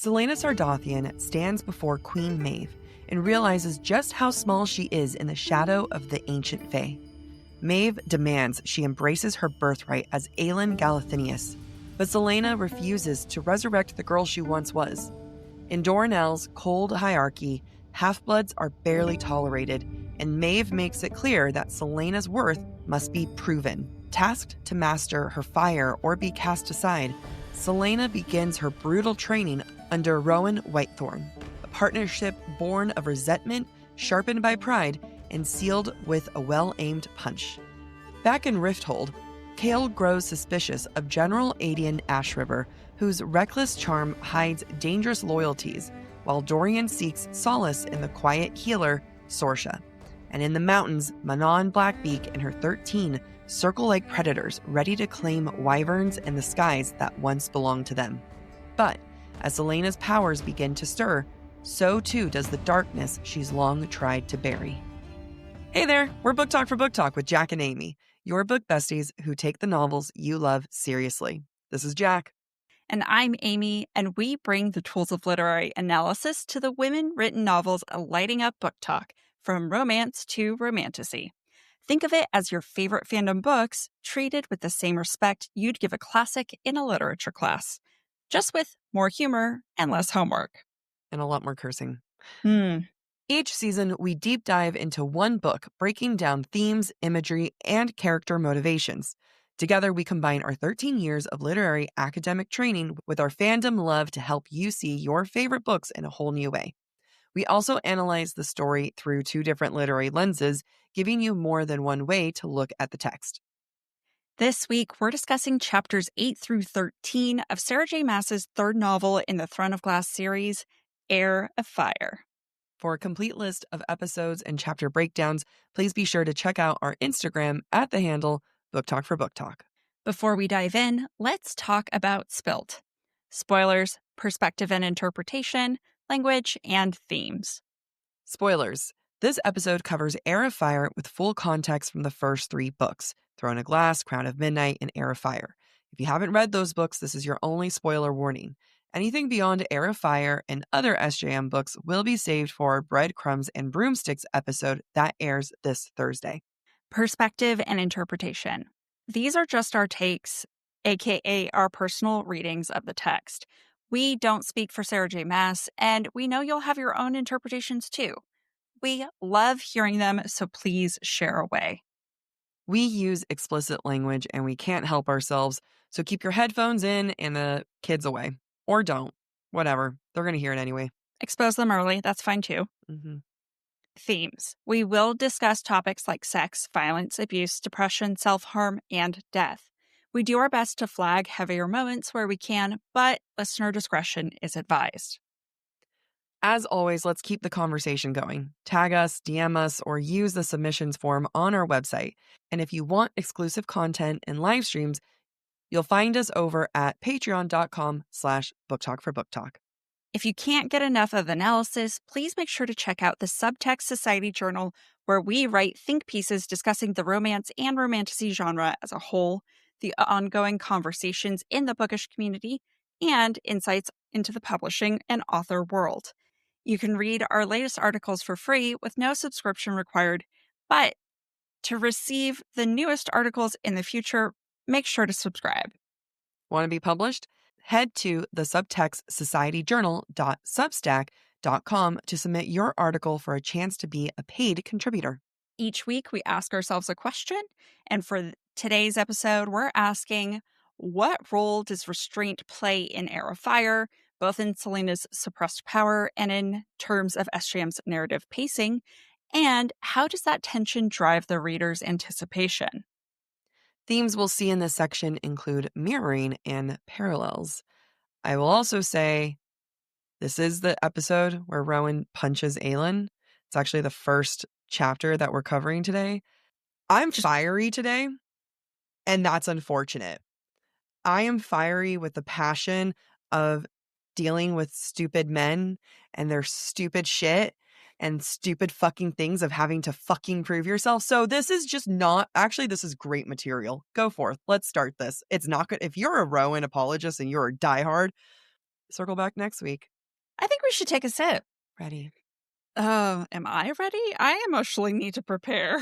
Celaena Sardothien stands before Queen Maeve and realizes just how small she is in the shadow of the ancient Fae. Maeve demands she embraces her birthright as Aelin Galathinius, but Celaena refuses to resurrect the girl she once was. In Doranel's cold hierarchy, half-bloods are barely tolerated, and Maeve makes it clear that Celaena's worth must be proven. Tasked to master her fire or be cast aside, Celaena begins her brutal training under Rowan Whitethorn, a partnership born of resentment, sharpened by pride, and sealed with a well-aimed punch. Back in Rifthold, Chaol grows suspicious of General Aedion Ashriver, whose reckless charm hides dangerous loyalties, while Dorian seeks solace in the quiet healer, Sorsha. And in the mountains, Manon Blackbeak and her 13 circle like predators, ready to claim wyverns and the skies that once belonged to them. But as Celaena's powers begin to stir, so too does the darkness she's long tried to bury. Hey there, we're Book Talk for Book Talk with Jack and Amy, your book besties who take the novels you love seriously. This is Jack. And I'm Amy, and we bring the tools of literary analysis to the women-written novels lighting up book talk, from romance to romantasy. Think of it as your favorite fandom books treated with the same respect you'd give a classic in a literature class, just with more humor and less homework. And a lot more cursing. Hmm. Each season, we deep dive into one book, breaking down themes, imagery, and character motivations. Together, we combine our 13 years of literary academic training with our fandom love to help you see your favorite books in a whole new way. We also analyze the story through 2 different literary lenses, giving you more than one way to look at the text. This week, we're discussing chapters 8 through 13 of Sarah J. Maas's third novel in the Throne of Glass series, Heir of Fire. For a complete list of episodes and chapter breakdowns, please be sure to check out our Instagram at the handle BookTok for Book Talk. Before we dive in, let's talk about S.P.I.L.T. Spoilers, perspective and interpretation, language, and themes. Spoilers. This episode covers Heir of Fire with full context from the first 3 books, Throne of Glass, Crown of Midnight, and Heir of Fire. If you haven't read those books, this is your only spoiler warning. Anything beyond Heir of Fire and other SJM books will be saved for our Breadcrumbs and Broomsticks episode that airs this Thursday. Perspective and interpretation. These are just our takes, aka our personal readings of the text. We don't speak for Sarah J. Maas, and we know you'll have your own interpretations too. We love hearing them, so please share away. We use explicit language and we can't help ourselves, so keep your headphones in and the kids away. Or don't. Whatever. They're going to hear it anyway. Expose them early. That's fine too. Mm-hmm. Themes. We will discuss topics like sex, violence, abuse, depression, self-harm, and death. We do our best to flag heavier moments where we can, but listener discretion is advised. As always, let's keep the conversation going. Tag us, DM us, or use the submissions form on our website. And if you want exclusive content and live streams, you'll find us over at patreon.com/booktalkforbooktalk. If you can't get enough of analysis, please make sure to check out the Subtext Society Journal, where we write think pieces discussing the romance and romantasy genre as a whole, the ongoing conversations in the bookish community, and insights into the publishing and author world. You can read our latest articles for free with no subscription required, but to receive the newest articles in the future, make sure to subscribe. Want to be published? Head to the subtextsocietyjournal.substack.com to submit your article for a chance to be a paid contributor. Each week, we ask ourselves a question, and for today's episode, we're asking, what role does restraint play in Heir of Fire, both in Celaena's suppressed power and in terms of SJM's narrative pacing, and how does that tension drive the reader's anticipation? Themes we'll see in this section include mirroring and parallels. I will also say this is the episode where Rowan punches Aelin. It's actually the first chapter that we're covering today. I'm fiery today, and that's unfortunate. I am fiery with the passion of dealing with stupid men and their stupid shit and stupid fucking things of having to fucking prove yourself. So this is just not, actually, this is great material. Go forth. Let's start this. It's not good. If you're a Rowan apologist and you're a diehard, circle back next week. I think we should take a sip. Ready. Am I ready? I emotionally need to prepare.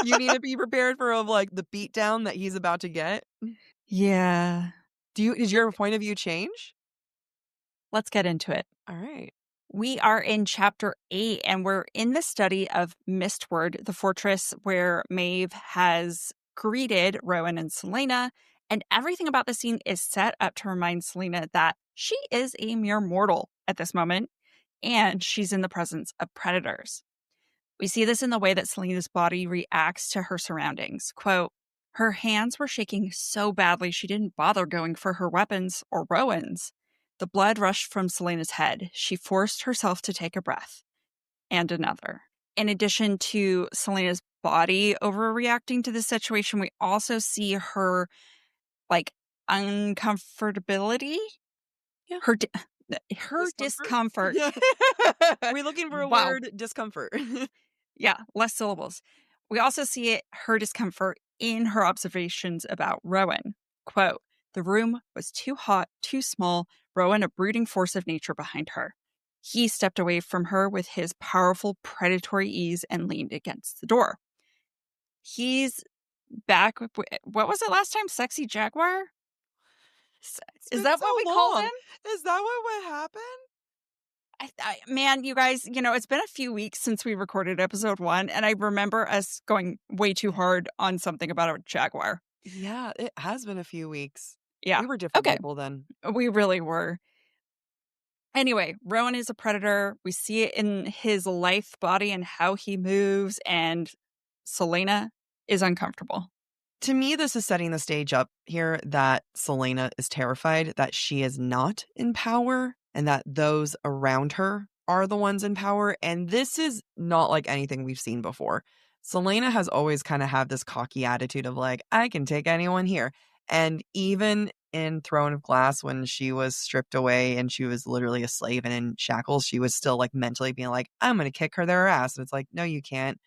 You need to be prepared for like the beatdown that he's about to get. Yeah. Did your point of view change? Let's get into it. All right. We are in chapter 8, and we're in the study of Mistward, the fortress where Maeve has greeted Rowan and Selena, and everything about the scene is set up to remind Selena that she is a mere mortal at this moment, and she's in the presence of predators. We see this in the way that Selena's body reacts to her surroundings. Quote, her hands were shaking so badly she didn't bother going for her weapons or Rowan's. The blood rushed from Selena's head. She forced herself to take a breath and another. In addition to Selena's body overreacting to the situation, we also see her like uncomfortability. Yeah. Her discomfort. Yeah. We're looking for a Wow. word, discomfort. Yeah, less syllables. We also see her discomfort in her observations about Rowan. Quote, the room was too hot, too small, Rowan a brooding force of nature behind her. He stepped away from her with his powerful predatory ease and leaned against the door. He's back. What was it last time? Sexy Jaguar? Is that what we called him? Is that what happened? Man, you guys, it's been a few weeks since we recorded episode 1, and I remember us going way too hard on something about a jaguar. Yeah, it has been a few weeks. Yeah. We were different Okay. people then. We really were. Anyway, Rowan is a predator. We see it in his lithe body and how he moves, and Selena is uncomfortable. To me, this is setting the stage up here that Selena is terrified that she is not in power and that those around her are the ones in power. And this is not like anything we've seen before. Selena has always kind of had this cocky attitude of like, I can take anyone here. And even in Throne of Glass, when she was stripped away and she was literally a slave and in shackles, she was still like mentally being like, I'm going to kick their ass. And it's like, no, you can't.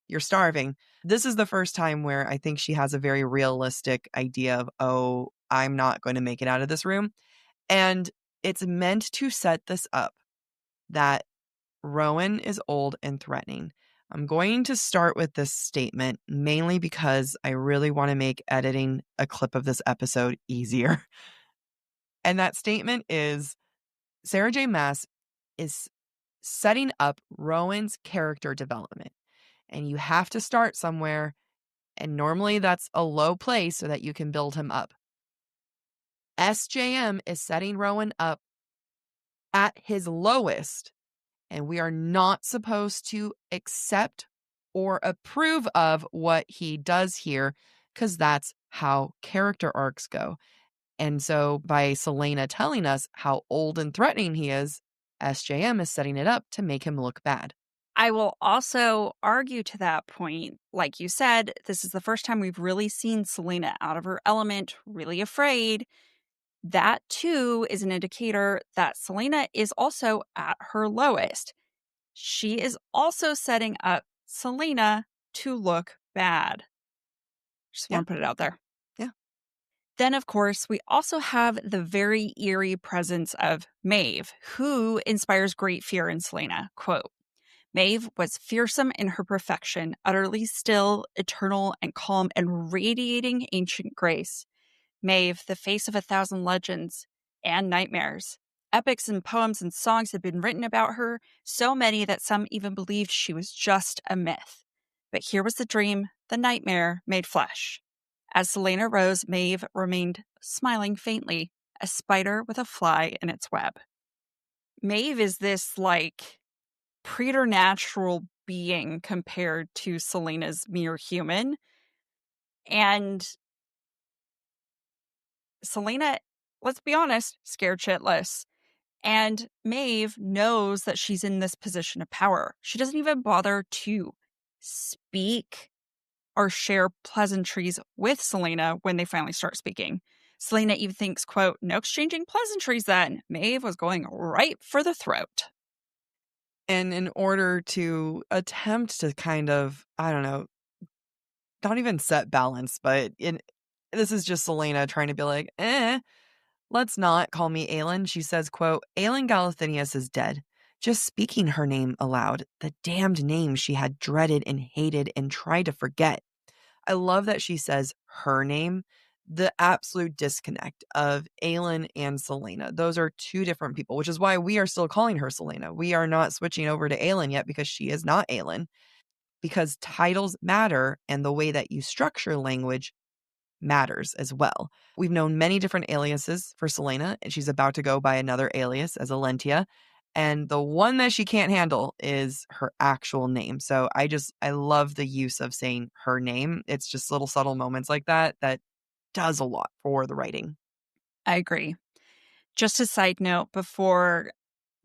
You're starving. This is the first time where I think she has a very realistic idea of, oh, I'm not going to make it out of this room. And it's meant to set this up that Rowan is old and threatening. I'm going to start with this statement mainly because I really want to make editing a clip of this episode easier. And that statement is Sarah J. Maas is setting up Rowan's character development. And you have to start somewhere. And normally that's a low place so that you can build him up. SJM is setting Rowan up at his lowest. And we are not supposed to accept or approve of what he does here because that's how character arcs go. And so by Selena telling us how old and threatening he is, SJM is setting it up to make him look bad. I will also argue to that point, like you said, this is the first time we've really seen Selena out of her element, really afraid. That too is an indicator that Selena is also at her lowest. She is also setting up Selena to look bad. Just want to put it out there. Yeah. Then, of course, we also have the very eerie presence of Maeve, who inspires great fear in Selena. Quote, Maeve was fearsome in her perfection, utterly still, eternal, and calm, and radiating ancient grace. Maeve, the face of 1,000 legends and nightmares. Epics and poems and songs had been written about her, so many that some even believed she was just a myth. But here was the dream, the nightmare made flesh. As Selena rose, Maeve remained smiling faintly, a spider with a fly in its web. Maeve is this, preternatural being compared to Selena's mere human. And Selena, let's be honest, scared shitless. And Maeve knows that she's in this position of power. She doesn't even bother to speak or share pleasantries with Selena when they finally start speaking. Selena even thinks, quote, no exchanging pleasantries then. Maeve was going right for the throat. And in order to attempt to kind of, I don't know, not even set balance, but this is just Selena trying to be like, Let's not call me Aelin. She says, quote, Aelin Galathinius is dead. Just speaking her name aloud, the damned name she had dreaded and hated and tried to forget. I love that she says her name. The absolute disconnect of Aelin and Celaena. Those are two different people, which is why we are still calling her Celaena. We are not switching over to Aelin yet because she is not Aelin. Because titles matter and the way that you structure language matters as well. We've known many different aliases for Celaena, and she's about to go by another alias as Alentia. And the one that she can't handle is her actual name. So I love the use of saying her name. It's just little subtle moments like that that does a lot for the writing. I agree. Just a side note before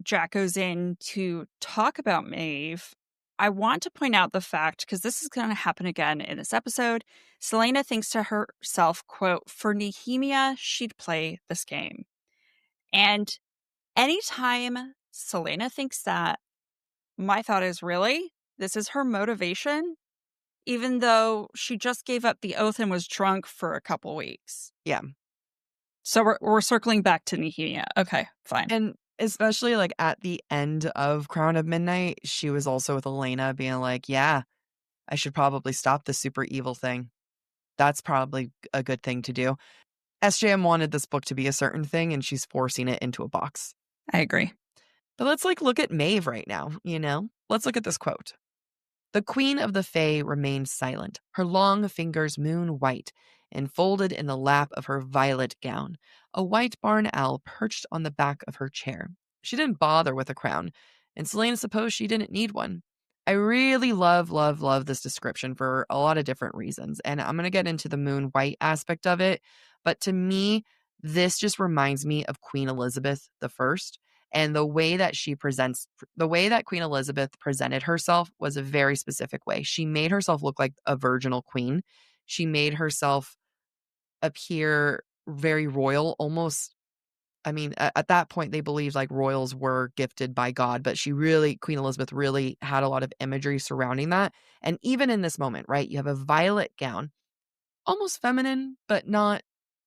Jack goes in to talk about Maeve, I want to point out the fact, because this is going to happen again in this episode, Celaena thinks to herself, quote, for Nehemia, she'd play this game. And anytime Celaena thinks that, my thought is, really? This is her motivation? Even though she just gave up the oath and was drunk for a couple weeks. Yeah. So we're circling back to Nehemia. Okay, fine. And especially like at the end of Crown of Midnight, she was also with Elena being like, yeah, I should probably stop the super evil thing. That's probably a good thing to do. SJM wanted this book to be a certain thing, and she's forcing it into a box. I agree. But let's look at Maeve right now, you know? Let's look at this quote. The Queen of the Fae remained silent, her long fingers moon white, enfolded in the lap of her violet gown. A white barn owl perched on the back of her chair. She didn't bother with a crown, and Selena supposed she didn't need one. I really love this description for a lot of different reasons, and I'm going to get into the moon white aspect of it, but to me, this just reminds me of Queen Elizabeth I. And the way that the way that Queen Elizabeth presented herself was a very specific way. She made herself look like a virginal queen. She made herself appear very royal, almost. I mean, at that point, they believed like royals were gifted by God, but Queen Elizabeth really had a lot of imagery surrounding that. And even in this moment, right, you have a violet gown, almost feminine, but not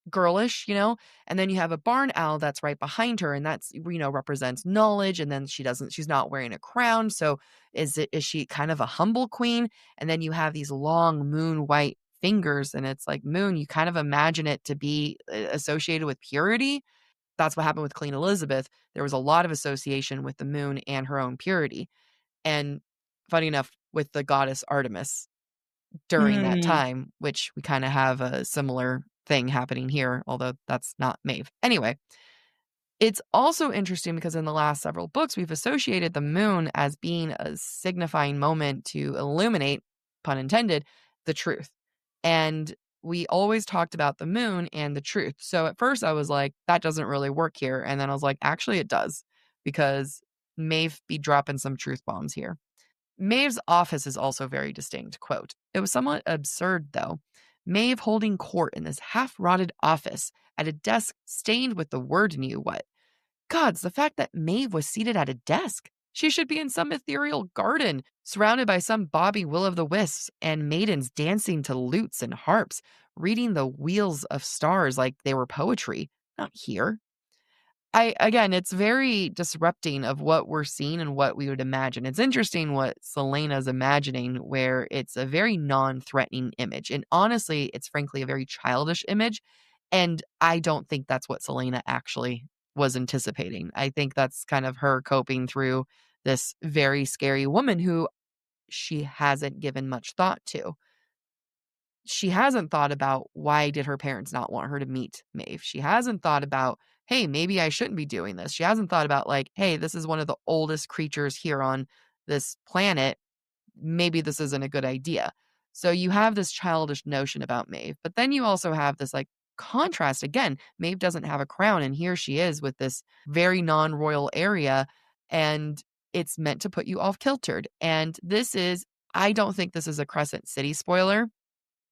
girlish, you know, and then you have a barn owl that's right behind her, and that's, you know, represents knowledge. And then she's not wearing a crown. So is she kind of a humble queen? And then you have these long moon white fingers, and it's like moon, you kind of imagine it to be associated with purity. That's what happened with Queen Elizabeth. There was a lot of association with the moon and her own purity. And funny enough, with the goddess Artemis during that time, which we kind of have a similar thing happening here, although that's not Maeve. Anyway, it's also interesting because in the last several books, we've associated the moon as being a signifying moment to illuminate, pun intended, the truth. And we always talked about the moon and the truth. So at first I was like, that doesn't really work here. And then I was like, actually it does, because Maeve be dropping some truth bombs here. Maeve's office is also very distinct. Quote, it was somewhat absurd, though. Maeve holding court in this half-rotted office at a desk stained with the word knew what. Gods, the fact that Maeve was seated at a desk. She should be in some ethereal garden, surrounded by some Bobby Will-o'-the-Wisps and maidens dancing to lutes and harps, reading the wheels of stars like they were poetry. Not here. Again, it's very disrupting of what we're seeing and what we would imagine. It's interesting what Selena's imagining, where it's a very non-threatening image. And honestly, it's frankly a very childish image. And I don't think that's what Selena actually was anticipating. I think that's kind of her coping through this very scary woman who she hasn't given much thought to. She hasn't thought about why did her parents not want her to meet Maeve. She hasn't thought about, hey, maybe I shouldn't be doing this. She hasn't thought about like, hey, this is one of the oldest creatures here on this planet. Maybe this isn't a good idea. So you have this childish notion about Maeve, but then you also have this like contrast again. Maeve doesn't have a crown, and here she is with this very non-royal area, and it's meant to put you off kiltered. And I don't think this is a Crescent City spoiler,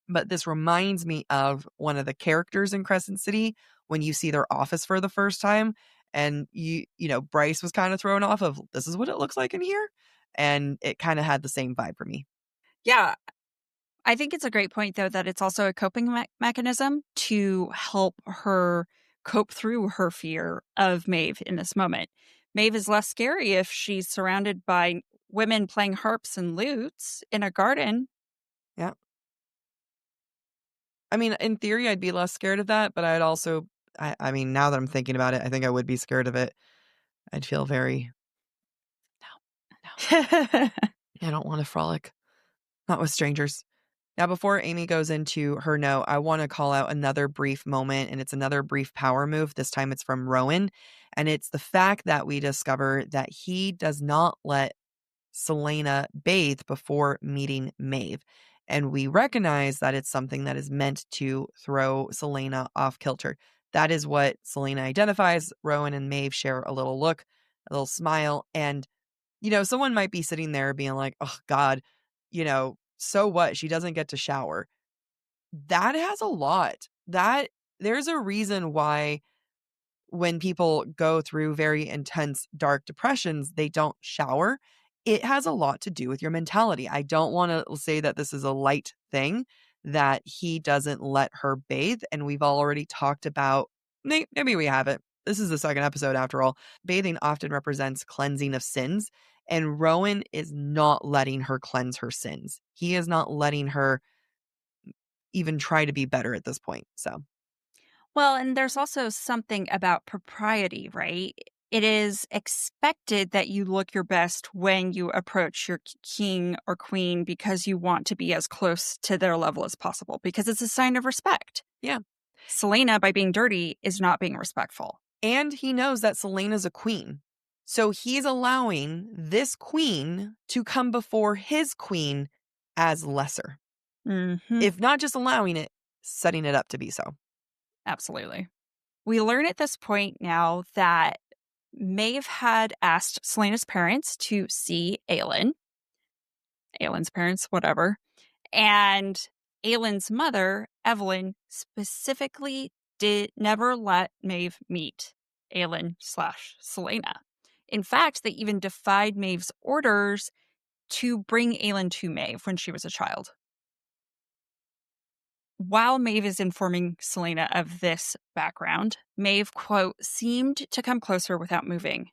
but this reminds me of one of the characters in Crescent City when you see their office for the first time. And you know, Bryce was kind of thrown off of, this is what it looks like in here. And it kind of had the same vibe for me. Yeah. I think it's a great point, though, that it's also a coping mechanism to help her cope through her fear of Maeve in this moment. Maeve is less scary if she's surrounded by women playing harps and lutes in a garden. Yeah. I mean, in theory, I'd be less scared of that, but I'd also, I mean, now that I'm thinking about it, I think I would be scared of it. I'd feel very, no, I don't want to frolic, not with strangers. Now, before Amy goes into her note, I want to call out another brief moment, and it's another brief power move. This time it's from Rowan, and it's the fact that we discover that he does not let Selena bathe before meeting Maeve. And we recognize that it's something that is meant to throw Selena off kilter. That is what Selena identifies. Rowan and Maeve share a little look, a little smile. And, someone might be sitting there being like, oh, God, so what? She doesn't get to shower. That has a lot. There's a reason why when people go through very intense, dark depressions, they don't shower. It has a lot to do with your mentality. I don't want to say that this is a light thing, that he doesn't let her bathe. And we've already talked about, maybe we haven't. This is the second episode after all. Bathing often represents cleansing of sins. And Rowan is not letting her cleanse her sins. He is not letting her even try to be better at this point. So, Well, and there's also something about propriety, right? It is expected that you look your best when you approach your king or queen because you want to be as close to their level as possible, because it's a sign of respect. yeah. Selena, by being dirty, is not being respectful. And he knows that Selena's a queen. So he's allowing this queen to come before his queen as lesser. Mm-hmm. If not just allowing it, setting it up to be so. Absolutely. We learn at this point now that Maeve had asked Selena's parents to see Aelin. Aelin's parents, whatever. And Aelin's mother, Evelyn, specifically did never let Maeve meet Aelin/Selena. In fact, they even defied Maeve's orders to bring Aelin to Maeve when she was a child. While Maeve is informing Selena of this background, Maeve, quote, seemed to come closer without moving.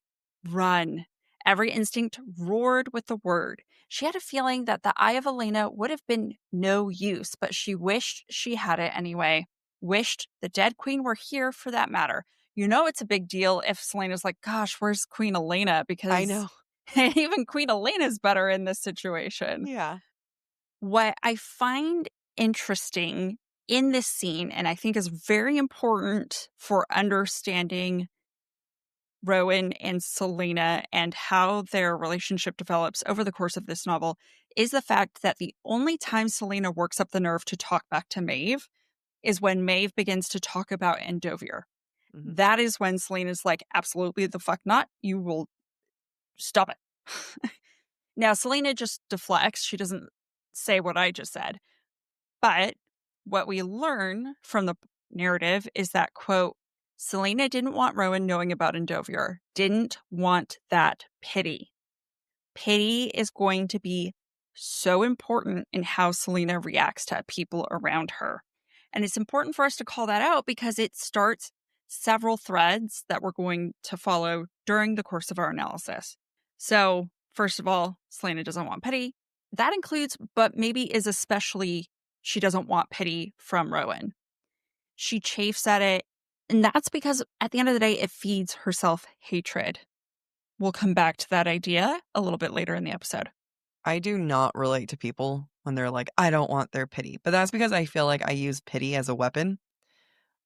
Run. Every instinct roared with the word. She had a feeling that the eye of Elena would have been no use, but she wished she had it anyway. Wished the dead queen were here for that matter. You know it's a big deal if Selena's like, gosh, where's Queen Elena? I Because know. even Queen Elena's better in this situation. Yeah. What I find interesting in this scene, and I think is very important for understanding Rowan and Selena and how their relationship develops over the course of this novel, is the fact that the only time Selena works up the nerve to talk back to Maeve is when Maeve begins to talk about Endovier. Mm-hmm. That is when Selena's like, absolutely the fuck not. You will stop it. Now, Selena just deflects. She doesn't say what I just said. But what we learn from the narrative is that, quote, Selena didn't want Rowan knowing about Endovier, didn't want that pity. Pity is going to be so important in how Selena reacts to people around her. And it's important for us to call that out because it starts several threads that we're going to follow during the course of our analysis. So, first of all, Selena doesn't want pity. That includes, but maybe is especially, she doesn't want pity from Rowan. She chafes at it. And that's because at the end of the day, it feeds her self-hatred. We'll come back to that idea a little bit later in the episode. I do not relate to people when they're like, I don't want their pity. But that's because I feel like I use pity as a weapon.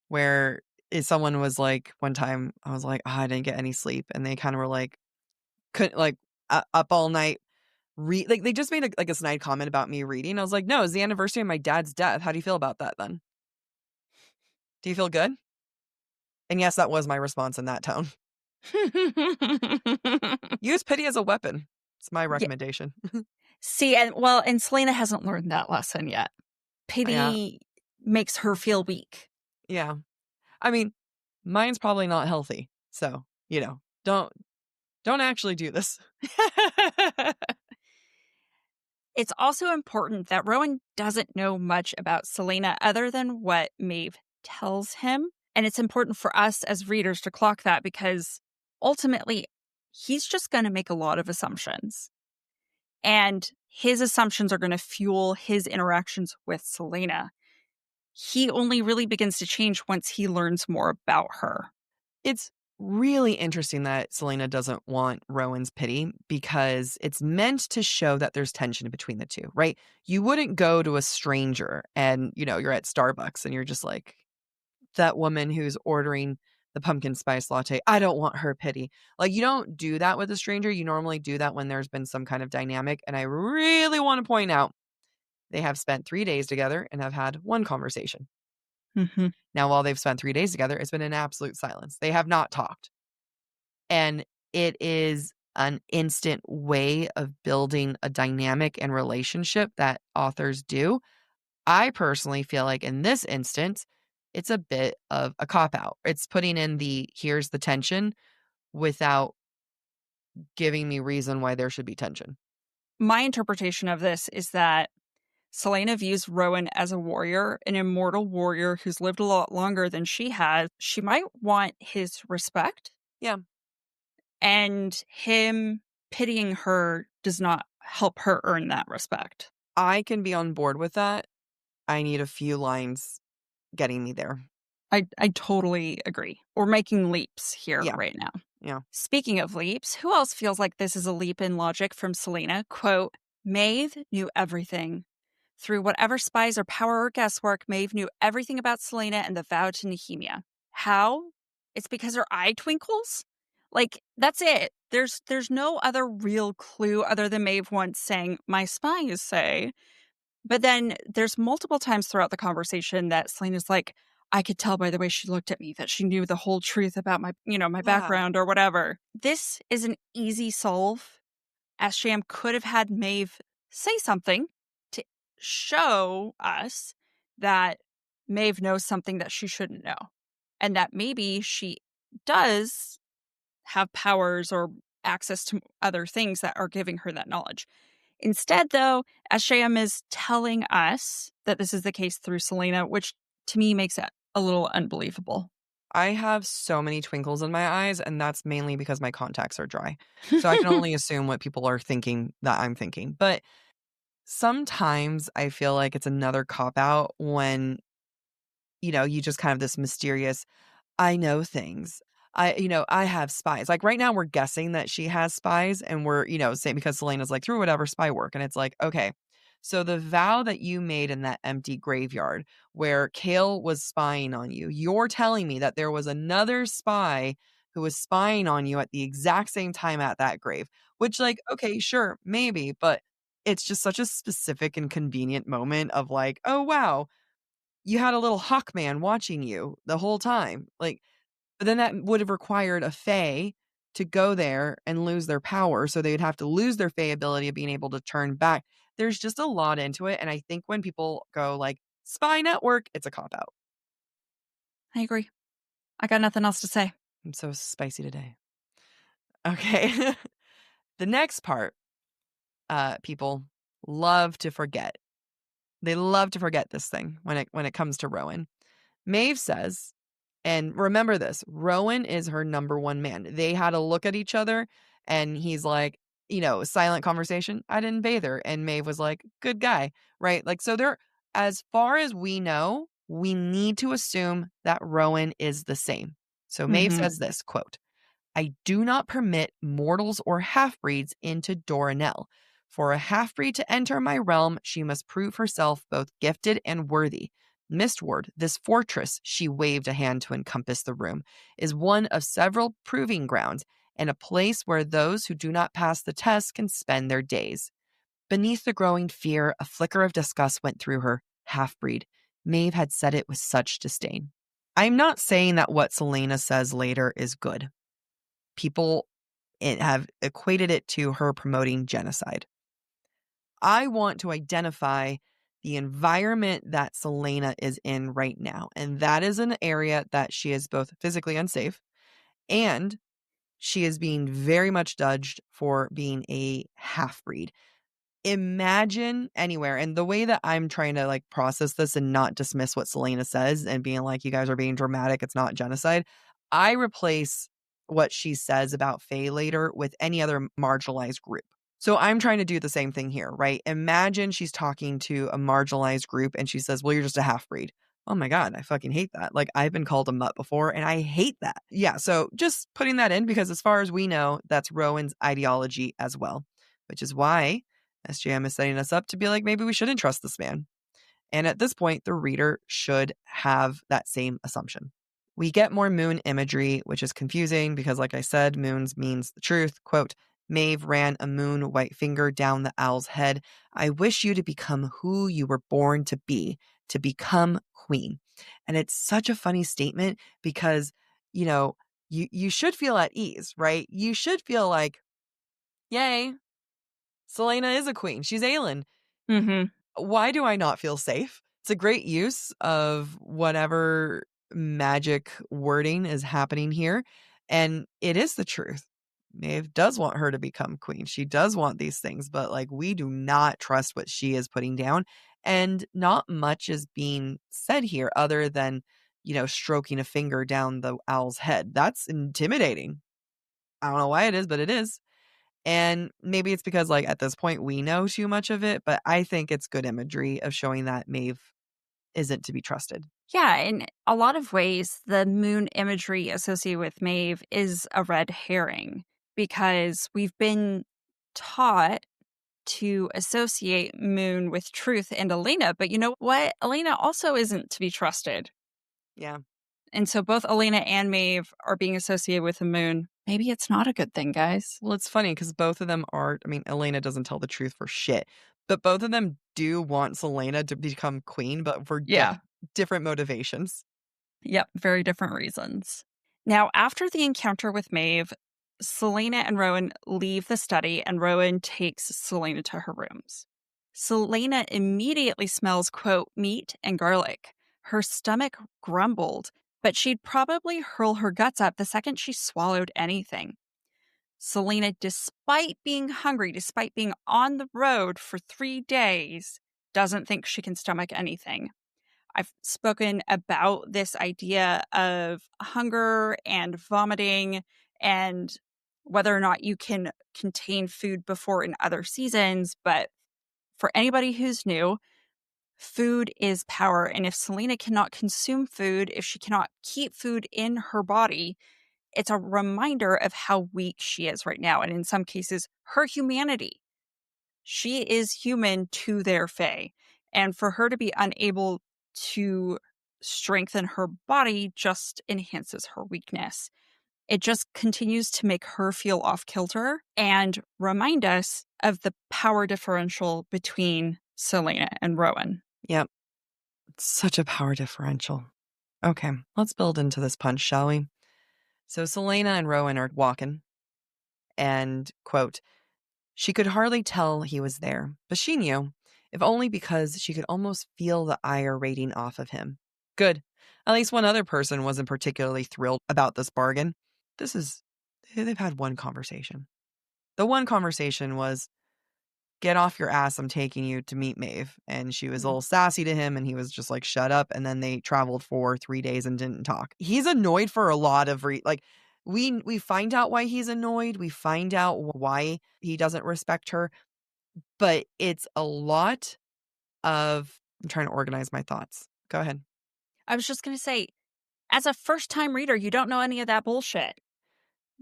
Where if someone was like, one time I was like, oh, I didn't get any sleep. And they kind of were like, couldn't like up all night. Like they just made a snide comment about me reading. I was like, no, it's the anniversary of my dad's death. How do you feel about that then? Do you feel good? And yes, that was my response in that tone. Use pity as a weapon. It's my recommendation. Yeah. See, and Selena hasn't learned that lesson yet. Pity makes her feel weak. Yeah. I mean, mine's probably not healthy. So, don't actually do this. It's also important that Rowan doesn't know much about Selena other than what Maeve tells him. And it's important for us as readers to clock that because ultimately he's just going to make a lot of assumptions. And his assumptions are going to fuel his interactions with Selena. He only really begins to change once he learns more about her. It's really interesting that Selena doesn't want Rowan's pity because it's meant to show that there's tension between the two, right? You wouldn't go to a stranger and, you're at Starbucks and you're just like, that woman who's ordering the pumpkin spice latte, I don't want her pity. Like, you don't do that with a stranger. You normally do that when there's been some kind of dynamic. And I really want to point out they have spent 3 days together and have had one conversation. Mm-hmm. Now, while they've spent 3 days together, it's been an absolute silence. They have not talked. And it is an instant way of building a dynamic and relationship that authors do. I personally feel like in this instance, it's a bit of a cop-out. It's putting in here's the tension without giving me reason why there should be tension. My interpretation of this is that Selena views Rowan as a warrior, an immortal warrior who's lived a lot longer than she has. She might want his respect. Yeah. And him pitying her does not help her earn that respect. I can be on board with that. I need a few lines getting me there. I totally agree. We're making leaps here right now. Yeah. Speaking of leaps, who else feels like this is a leap in logic from Selena? Quote, Maeve knew everything. Through whatever spies or power or guesswork, Maeve knew everything about Selena and the vow to Nehemia. How? It's because her eye twinkles? Like, that's it. There's no other real clue other than Maeve once saying, my spies say. But then there's multiple times throughout the conversation that Selena's like, I could tell by the way she looked at me that she knew the whole truth about my, my background or whatever. This is an easy solve. Sham could have had Maeve say something to show us that Maeve knows something that she shouldn't know. And that maybe she does have powers or access to other things that are giving her that knowledge. Instead, though, Ashayam is telling us that this is the case through Selena, which to me makes it a little unbelievable. I have so many twinkles in my eyes, and that's mainly because my contacts are dry. So I can only assume what people are thinking that I'm thinking. But sometimes I feel like it's another cop-out when, you just kind of this mysterious, I know things. I have spies. Like right now we're guessing that she has spies and we're, saying because Selena's like through whatever spy work. And it's like, okay, so the vow that you made in that empty graveyard where Kale was spying on you, you're telling me that there was another spy who was spying on you at the exact same time at that grave, which like, okay, sure, maybe, but it's just such a specific and convenient moment of like, oh, wow, you had a little hawk man watching you the whole time. Like, but then that would have required a fae to go there and lose their power. So they would have to lose their fae ability of being able to turn back. There's just a lot into it. And I think when people go like spy network, it's a cop out. I agree. I got nothing else to say. I'm so spicy today. Okay. The next part, people love to forget. They love to forget this thing when it comes to Rowan. Maeve says, and remember this, Rowan is her number one man. They had a look at each other and he's like, silent conversation. I didn't bathe her. And Maeve was like, good guy, right? Like, so as far as we know, we need to assume that Rowan is the same. So Maeve says this, quote, I do not permit mortals or half-breeds into Doranel. For a half-breed to enter my realm, she must prove herself both gifted and worthy. Mistward, this fortress, she waved a hand to encompass the room, is one of several proving grounds and a place where those who do not pass the test can spend their days. Beneath the growing fear, a flicker of disgust went through her. Half-breed. Maeve had said it with such disdain. I'm not saying that what Selena says later is good. People have equated it to her promoting genocide. I want to identify the environment that Selena is in right now. And that is an area that she is both physically unsafe and she is being very much judged for being a half-breed. imagine anywhere. And the way that I'm trying to like process this and not dismiss what Celaena says and being like, you guys are being dramatic, it's not genocide. I replace what she says about Faye later with any other marginalized group. So I'm trying to do the same thing here, right? Imagine she's talking to a marginalized group and she says, well, you're just a half breed. Oh my God, I fucking hate that. Like, I've been called a mutt before and I hate that. Yeah, so just putting that in because as far as we know, that's Rowan's ideology as well, which is why SJM is setting us up to be like, maybe we shouldn't trust this man. And at this point, the reader should have that same assumption. We get more moon imagery, which is confusing because, like I said, moons means the truth. Quote, Maeve ran a moon white finger down the owl's head. I wish you to become who you were born to become queen. And it's such a funny statement because, you know, you should feel at ease, right? You should feel like, yay, Celaena is a queen. She's Aelin. Mm-hmm. Why do I not feel safe? It's a great use of whatever magic wording is happening here. And it is the truth. Maeve does want her to become queen. She does want these things, but like we do not trust what she is putting down. And not much is being said here other than, you know, stroking a finger down the owl's head. That's intimidating. I don't know why it is, but it is. And maybe it's because, like, at this point, we know too much of it, but I think it's good imagery of showing that Maeve isn't to be trusted. Yeah, in a lot of ways, the moon imagery associated with Maeve is a red herring because we've been taught to associate moon with truth and Elena. But you know what? Elena also isn't to be trusted. Yeah. And so both Elena and Maeve are being associated with the moon. Maybe it's not a good thing, guys. Well, it's funny because both of them are, I mean, Elena doesn't tell the truth for shit, but both of them do want Selena to become queen, but for Yeah. different motivations. Yep, very different reasons. Now, after the encounter with Maeve, Selena and Rowan leave the study, and Rowan takes Selena to her rooms. Selena immediately smells, quote, meat and garlic. Her stomach grumbled, but she'd probably hurl her guts up the second she swallowed anything. Selena, despite being hungry, despite being on the road for 3 days, doesn't think she can stomach anything. I've spoken about this idea of hunger and vomiting and whether or not you can contain food before in other seasons. But for anybody who's new, food is power. And if Selena cannot consume food, if she cannot keep food in her body, it's a reminder of how weak she is right now. And in some cases, her humanity. She is human to their fae. And for her to be unable to strengthen her body just enhances her weakness. It just continues to make her feel off kilter and remind us of the power differential between Selena and Rowan. Yep. It's such a power differential. Okay, let's build into this punch, shall we? So Selena and Rowan are walking and, quote, she could hardly tell he was there, but she knew, if only because she could almost feel the ire radiating off of him. Good. At least one other person wasn't particularly thrilled about this bargain. They've had one conversation. The one conversation was, get off your ass, I'm taking you to meet Maeve. And she was a little sassy to him and he was just like, shut up. And then they traveled for 3 days and didn't talk. He's annoyed for a lot of we find out why he's annoyed. We find out why he doesn't respect her. But it's a lot of, I'm trying to organize my thoughts. Go ahead. I was just going to say, as a first-time reader, you don't know any of that bullshit.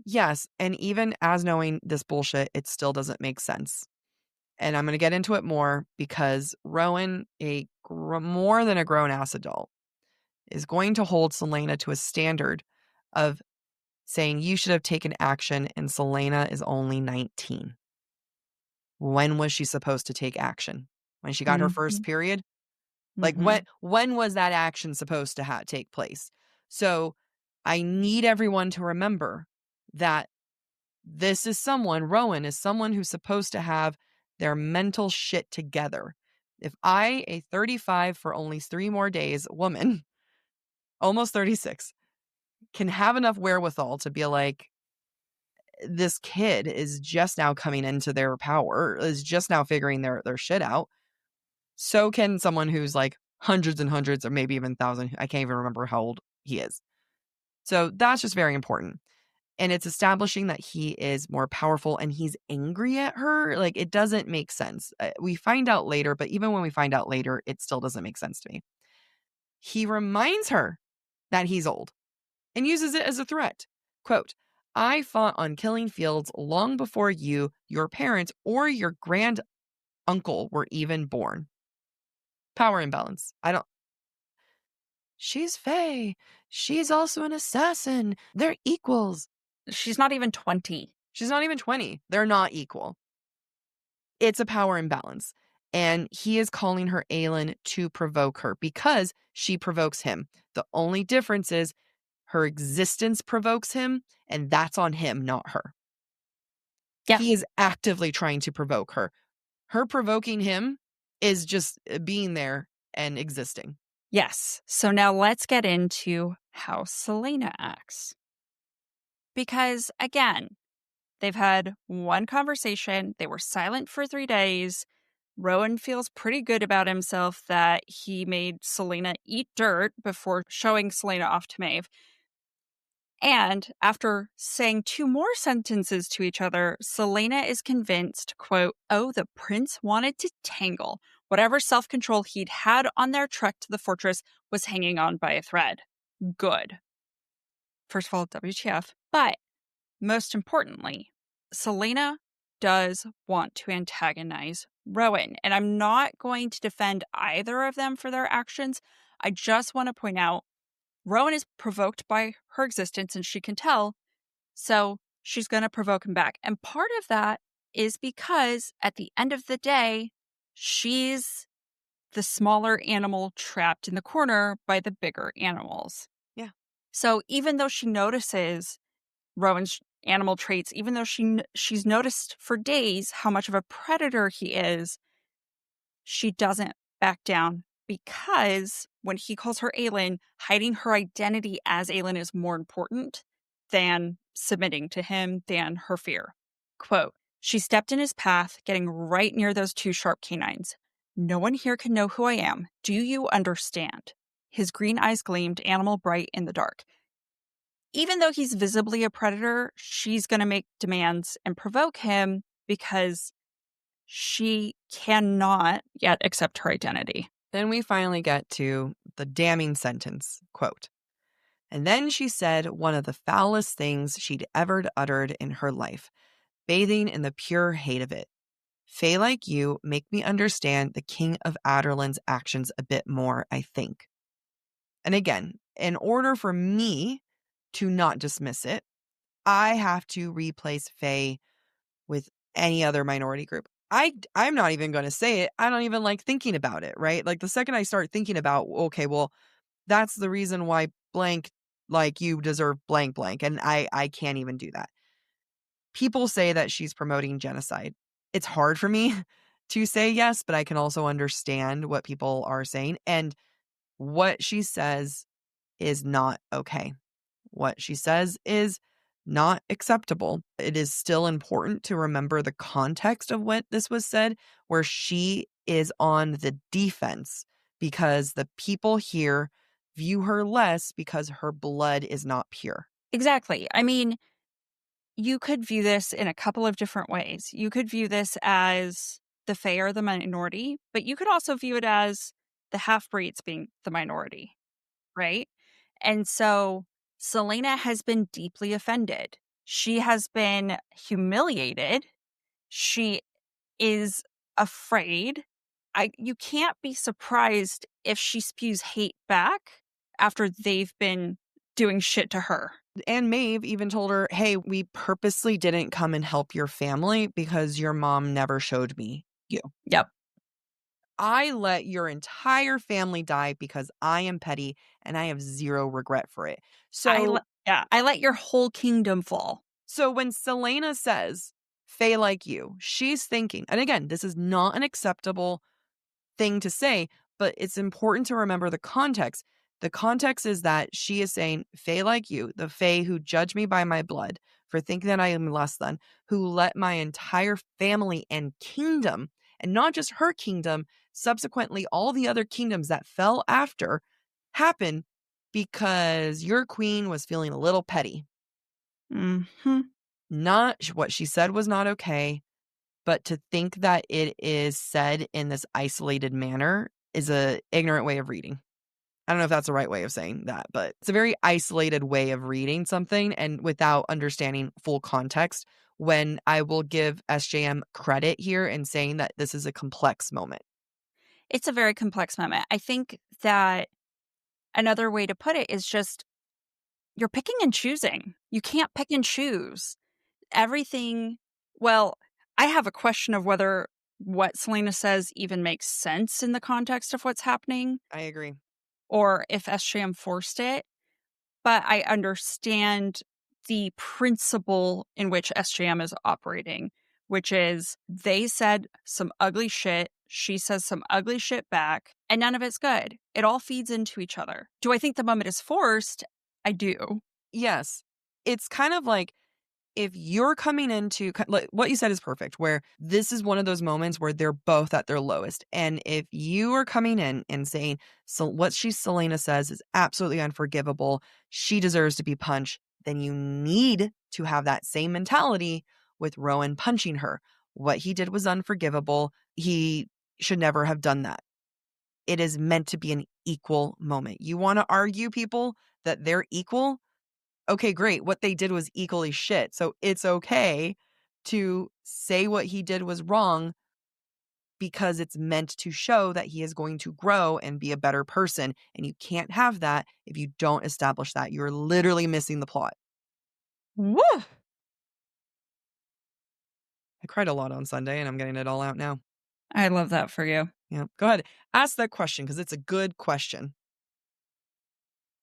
Yes. And even as knowing this bullshit, it still doesn't make sense. And I'm going to get into it more because Rowan, more than a grown-ass adult, is going to hold Selena to a standard of saying you should have taken action and Selena is only 19. When was she supposed to take action? When she got her first period? Like when was that action supposed to take place? So I need everyone to remember that Rowan is someone who's supposed to have their mental shit together. If I, a 35 for only 3 more days woman, almost 36, can have enough wherewithal to be like, this kid is just now coming into their power, is just now figuring their shit out. So can someone who's like hundreds and hundreds or maybe even thousands. I can't even remember how old he is. So that's just very important. And it's establishing that he is more powerful and he's angry at her. Like, it doesn't make sense. We find out later, but even when we find out later, it still doesn't make sense to me. He reminds her that he's old and uses it as a threat. Quote, I fought on killing fields long before you, your parents, or your grand uncle were even born. Power imbalance. She's Faye. She's also an assassin. They're equals. She's not even 20. She's not even 20. They're not equal. It's a power imbalance. And he is calling her Aelin to provoke her because she provokes him. The only difference is her existence provokes him, and that's on him, not her. Yeah. He is actively trying to provoke her. Her provoking him is just being there and existing. Yes. So now let's get into how Celaena acts. Because, again, they've had one conversation. They were silent for 3 days. Rowan feels pretty good about himself that he made Celaena eat dirt before showing Celaena off to Maeve. And after saying 2 more sentences to each other, Celaena is convinced, quote, oh, the prince wanted to tangle. Whatever self-control he'd had on their trek to the fortress was hanging on by a thread. Good. First of all, WTF. But most importantly, Celaena does want to antagonize Rowan. And I'm not going to defend either of them for their actions. I just want to point out Rowan is provoked by her existence and she can tell. So she's going to provoke him back. And part of that is because at the end of the day, she's the smaller animal trapped in the corner by the bigger animals. Yeah. So even though she notices Rowan's animal traits, even though she's noticed for days how much of a predator he is, she doesn't back down because when he calls her Aelin, hiding her identity as Aelin is more important than submitting to him, than her fear. Quote, she stepped in his path, getting right near those 2 sharp canines. No one here can know who I am. Do you understand? His green eyes gleamed, animal bright in the dark. Even though he's visibly a predator, she's going to make demands and provoke him because she cannot yet accept her identity. Then we finally get to the damning sentence, quote, and then she said one of the foulest things she'd ever uttered in her life, bathing in the pure hate of it. Fae like you make me understand the King of Adarlan's actions a bit more, I think. And again, in order for me to not dismiss it, I have to replace Fae with any other minority group. I'm not even going to say it. I don't even like thinking about it, right? Like the second I start thinking about, okay, well, that's the reason why blank like you deserve blank blank. And I can't even do that. People say that she's promoting genocide. It's hard for me to say yes, but I can also understand what people are saying. And what she says is not okay. What she says is not acceptable. It is still important to remember the context of when this was said, where she is on the defense because the people here view her less because her blood is not pure. Exactly. I mean, you could view this in a couple of different ways. You could view this as the Fae are the minority, but you could also view it as the half-breeds being the minority, right? And so Celaena has been deeply offended. She has been humiliated. She is afraid. You can't be surprised if she spews hate back after they've been doing shit to her. And Maeve even told her, hey, we purposely didn't come and help your family because your mom never showed me you. Yep. I let your entire family die because I am petty and I have zero regret for it. So I let your whole kingdom fall. So when Celaena says, Fae like you, she's thinking, and again, this is not an acceptable thing to say, but it's important to remember the context. The context is that she is saying, Fae like you, the Fae who judge me by my blood, for thinking that I am less than, who let my entire family and kingdom, and not just her kingdom, subsequently all the other kingdoms that fell after, happen because your queen was feeling a little petty. Mm-hmm. Not what she said was not okay, but to think that it is said in this isolated manner is a ignorant way of reading. I don't know if that's the right way of saying that, but it's a very isolated way of reading something and without understanding full context, when I will give SJM credit here in saying that this is a complex moment. It's a very complex moment. I think that another way to put it is just you're picking and choosing. You can't pick and choose. Everything, well, I have a question of whether what Selena says even makes sense in the context of what's happening I agree. or if SJM forced it, but I understand the principle in which SJM is operating, which is they said some ugly shit, she says some ugly shit back, and none of it's good. It all feeds into each other. Do I think the moment is forced? I do. Yes. It's kind of like, if you're coming into like what you said is perfect, where this is one of those moments where they're both at their lowest. And if you are coming in and saying, so what Selena says is absolutely unforgivable, she deserves to be punched, then you need to have that same mentality with Rowan punching her. What he did was unforgivable. He should never have done that. It is meant to be an equal moment. You want to argue people that they're equal? Okay, great. What they did was equally shit. So it's okay to say what he did was wrong because it's meant to show that he is going to grow and be a better person. And you can't have that if you don't establish that. You're literally missing the plot. Woo! I cried a lot on Sunday and I'm getting it all out now. I love that for you. Yeah. Go ahead. Ask that question because it's a good question.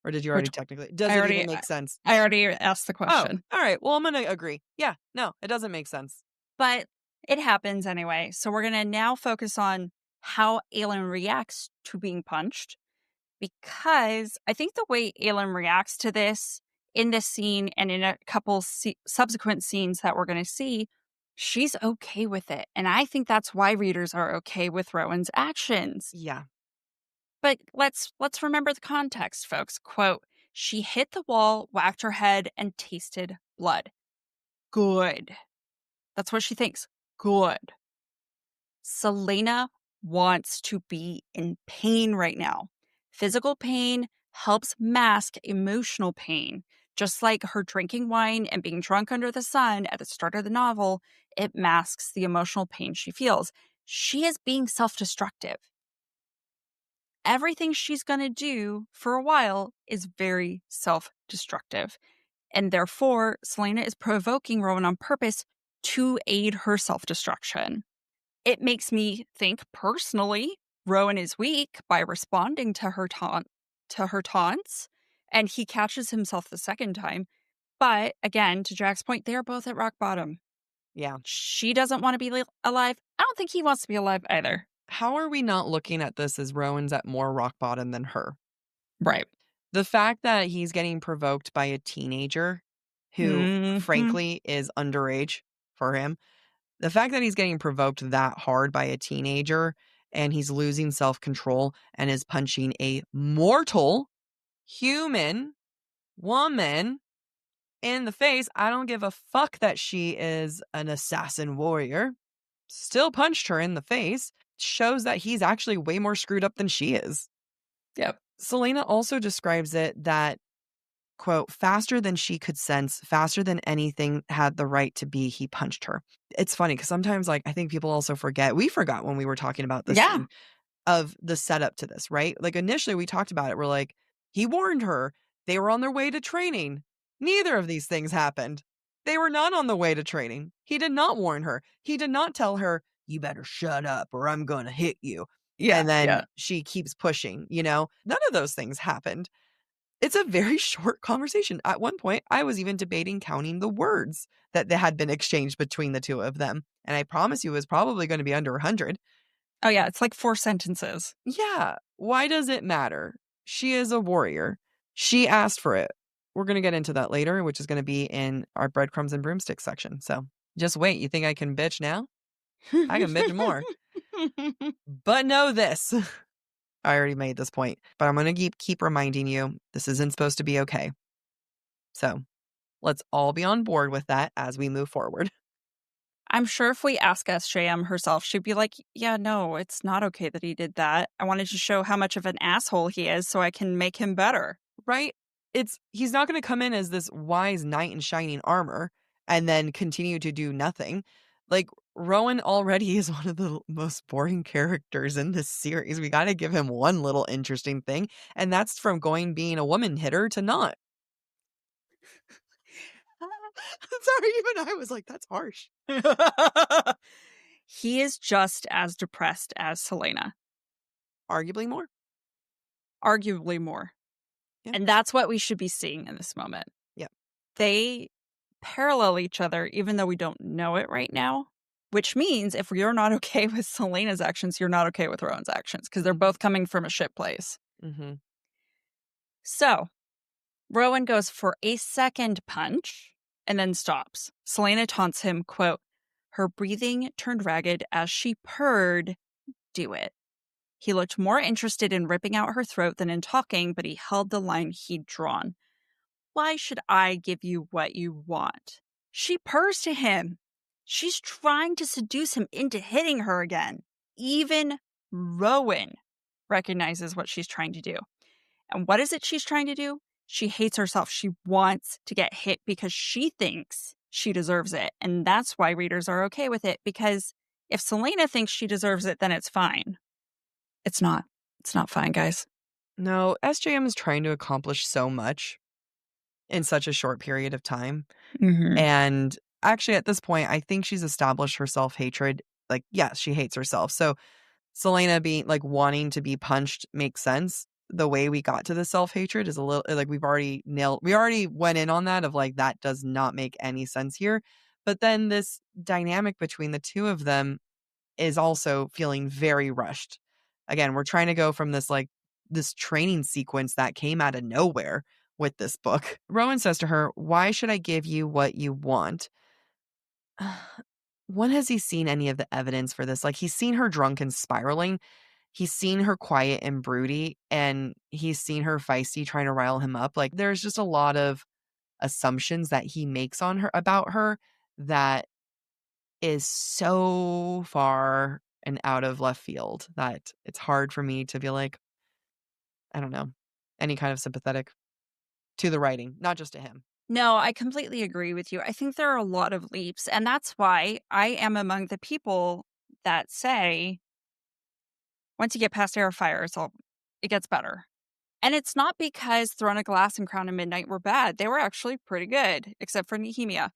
Or did you already Which technically? Does I it already even make sense? I already asked the Oh, question. all right. Well, I'm going to agree. Yeah. No, it doesn't make sense. But it happens anyway. So we're going to now focus on how Aelin reacts to being punched, because I think the way Aelin reacts to this in this scene and in a couple subsequent scenes that we're going to see, she's okay with it. And I think that's why readers are okay with Rowan's actions. Yeah. But let's remember the context, folks. Quote, she hit the wall, whacked her head, and tasted blood. Good. That's what she thinks. Good. Selena wants to be in pain right now. Physical pain helps mask emotional pain. Just like her drinking wine and being drunk under the sun at the start of the novel, it masks the emotional pain she feels. She is being self-destructive. Everything she's going to do for a while is very self-destructive. And therefore, Selena is provoking Rowan on purpose to aid her self-destruction. It makes me think personally, Rowan is weak by responding to her taunts, and he catches himself the second time. But again, to Jack's point, they are both at rock bottom. Yeah. She doesn't want to be alive. I don't think he wants to be alive either. How are we not looking at this as Rowan's at more rock bottom than her? Right. The fact that he's getting provoked by a teenager who, Mm-hmm. frankly, is underage for him, the fact that he's getting provoked that hard by a teenager and he's losing self-control and is punching a mortal human woman in the face. I don't give a fuck that she is an assassin warrior. Still punched her in the face. Shows that he's actually way more screwed up than she is. Yep. Selena also describes it that, quote, faster than she could sense, faster than anything had the right to be, he punched her. It's funny because sometimes, like, I think people also forget. We forgot when we were talking about this Yeah. scene of the setup to this, right? Like, initially we talked about it. We're like, he warned her. They were on their way to training. Neither of these things happened. They were not on the way to training. He did not warn her. He did not tell her, you better shut up or I'm going to hit you. Yeah. And then Yeah. she keeps pushing, none of those things happened. It's a very short conversation. At one point, I was even debating counting the words that had been exchanged between the two of them. And I promise you, it was probably going to be under 100. Oh, yeah. It's like 4 sentences. Yeah. Why does it matter? She is a warrior. She asked for it. we're going to get into that later, which is going to be in our breadcrumbs and broomsticks section. So just wait. You think I can bitch now? I can bitch more. But know this. I already made this point, but I'm going to keep reminding you this isn't supposed to be okay. So let's all be on board with that as we move forward. I'm sure if we ask SJM herself, she'd be like, yeah, no, it's not okay that he did that. I wanted to show how much of an asshole he is so I can make him better. Right? He's not going to come in as this wise knight in shining armor and then continue to do nothing. Like, Rowan already is one of the most boring characters in this series. We got to give him one little interesting thing, and that's from being a woman hitter to not. Sorry, even I was like, that's harsh. He is just as depressed as Celaena. Arguably more. Arguably more. Yeah. And that's what we should be seeing in this moment. Yeah. They parallel each other, even though we don't know it right now, which means if you're not okay with Celaena's actions, you're not okay with Rowan's actions because they're both coming from a shit place. Mm-hmm. So Rowan goes for a second punch and then stops. Celaena taunts him, quote, her breathing turned ragged as she purred, do it. He looked more interested in ripping out her throat than in talking, but he held the line he'd drawn. Why should I give you what you want? She purrs to him. She's trying to seduce him into hitting her again. Even Rowan recognizes what she's trying to do. And what is it she's trying to do? She hates herself. She wants to get hit because she thinks she deserves it. And that's why readers are okay with it, because if Celaena thinks she deserves it, then it's fine. It's not. It's not fine, guys. No, SJM is trying to accomplish so much in such a short period of time. Mm-hmm. And actually, at this point, I think she's established her self-hatred. Like, yes, she hates herself. So Celaena being like wanting to be punched makes sense. The way we got to the self-hatred is a little like we already went in on that of like, that does not make any sense here. But then this dynamic between the two of them is also feeling very rushed. Again, we're trying to go from this training sequence that came out of nowhere with this book. Rowan says to her, why should I give you what you want? When has he seen any of the evidence for this? Like, he's seen her drunk and spiraling. He's seen her quiet and broody, and he's seen her feisty trying to rile him up. Like, there's just a lot of assumptions that he makes on her about her that is so far and out of left field that it's hard for me to be like, I don't know, any kind of sympathetic to the writing, not just to him. No, I completely agree with you. I think there are a lot of leaps, and that's why I am among the people that say once you get past Heir of Fire, it gets better. And it's not because Throne of Glass and Crown of Midnight were bad. They were actually pretty good, except for Nehemia.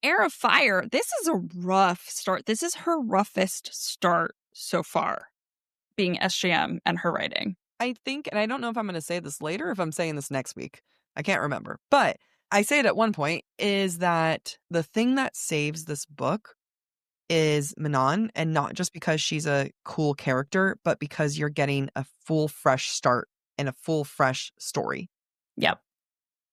Heir of Fire, this is a rough start. This is her roughest start so far, being SGM and her writing. I think, and I don't know if I'm going to say this later, if I'm saying this next week. I can't remember. But I say it at one point, is that the thing that saves this book is Manon, and not just because she's a cool character, but because you're getting a full fresh start and a full fresh story. Yep.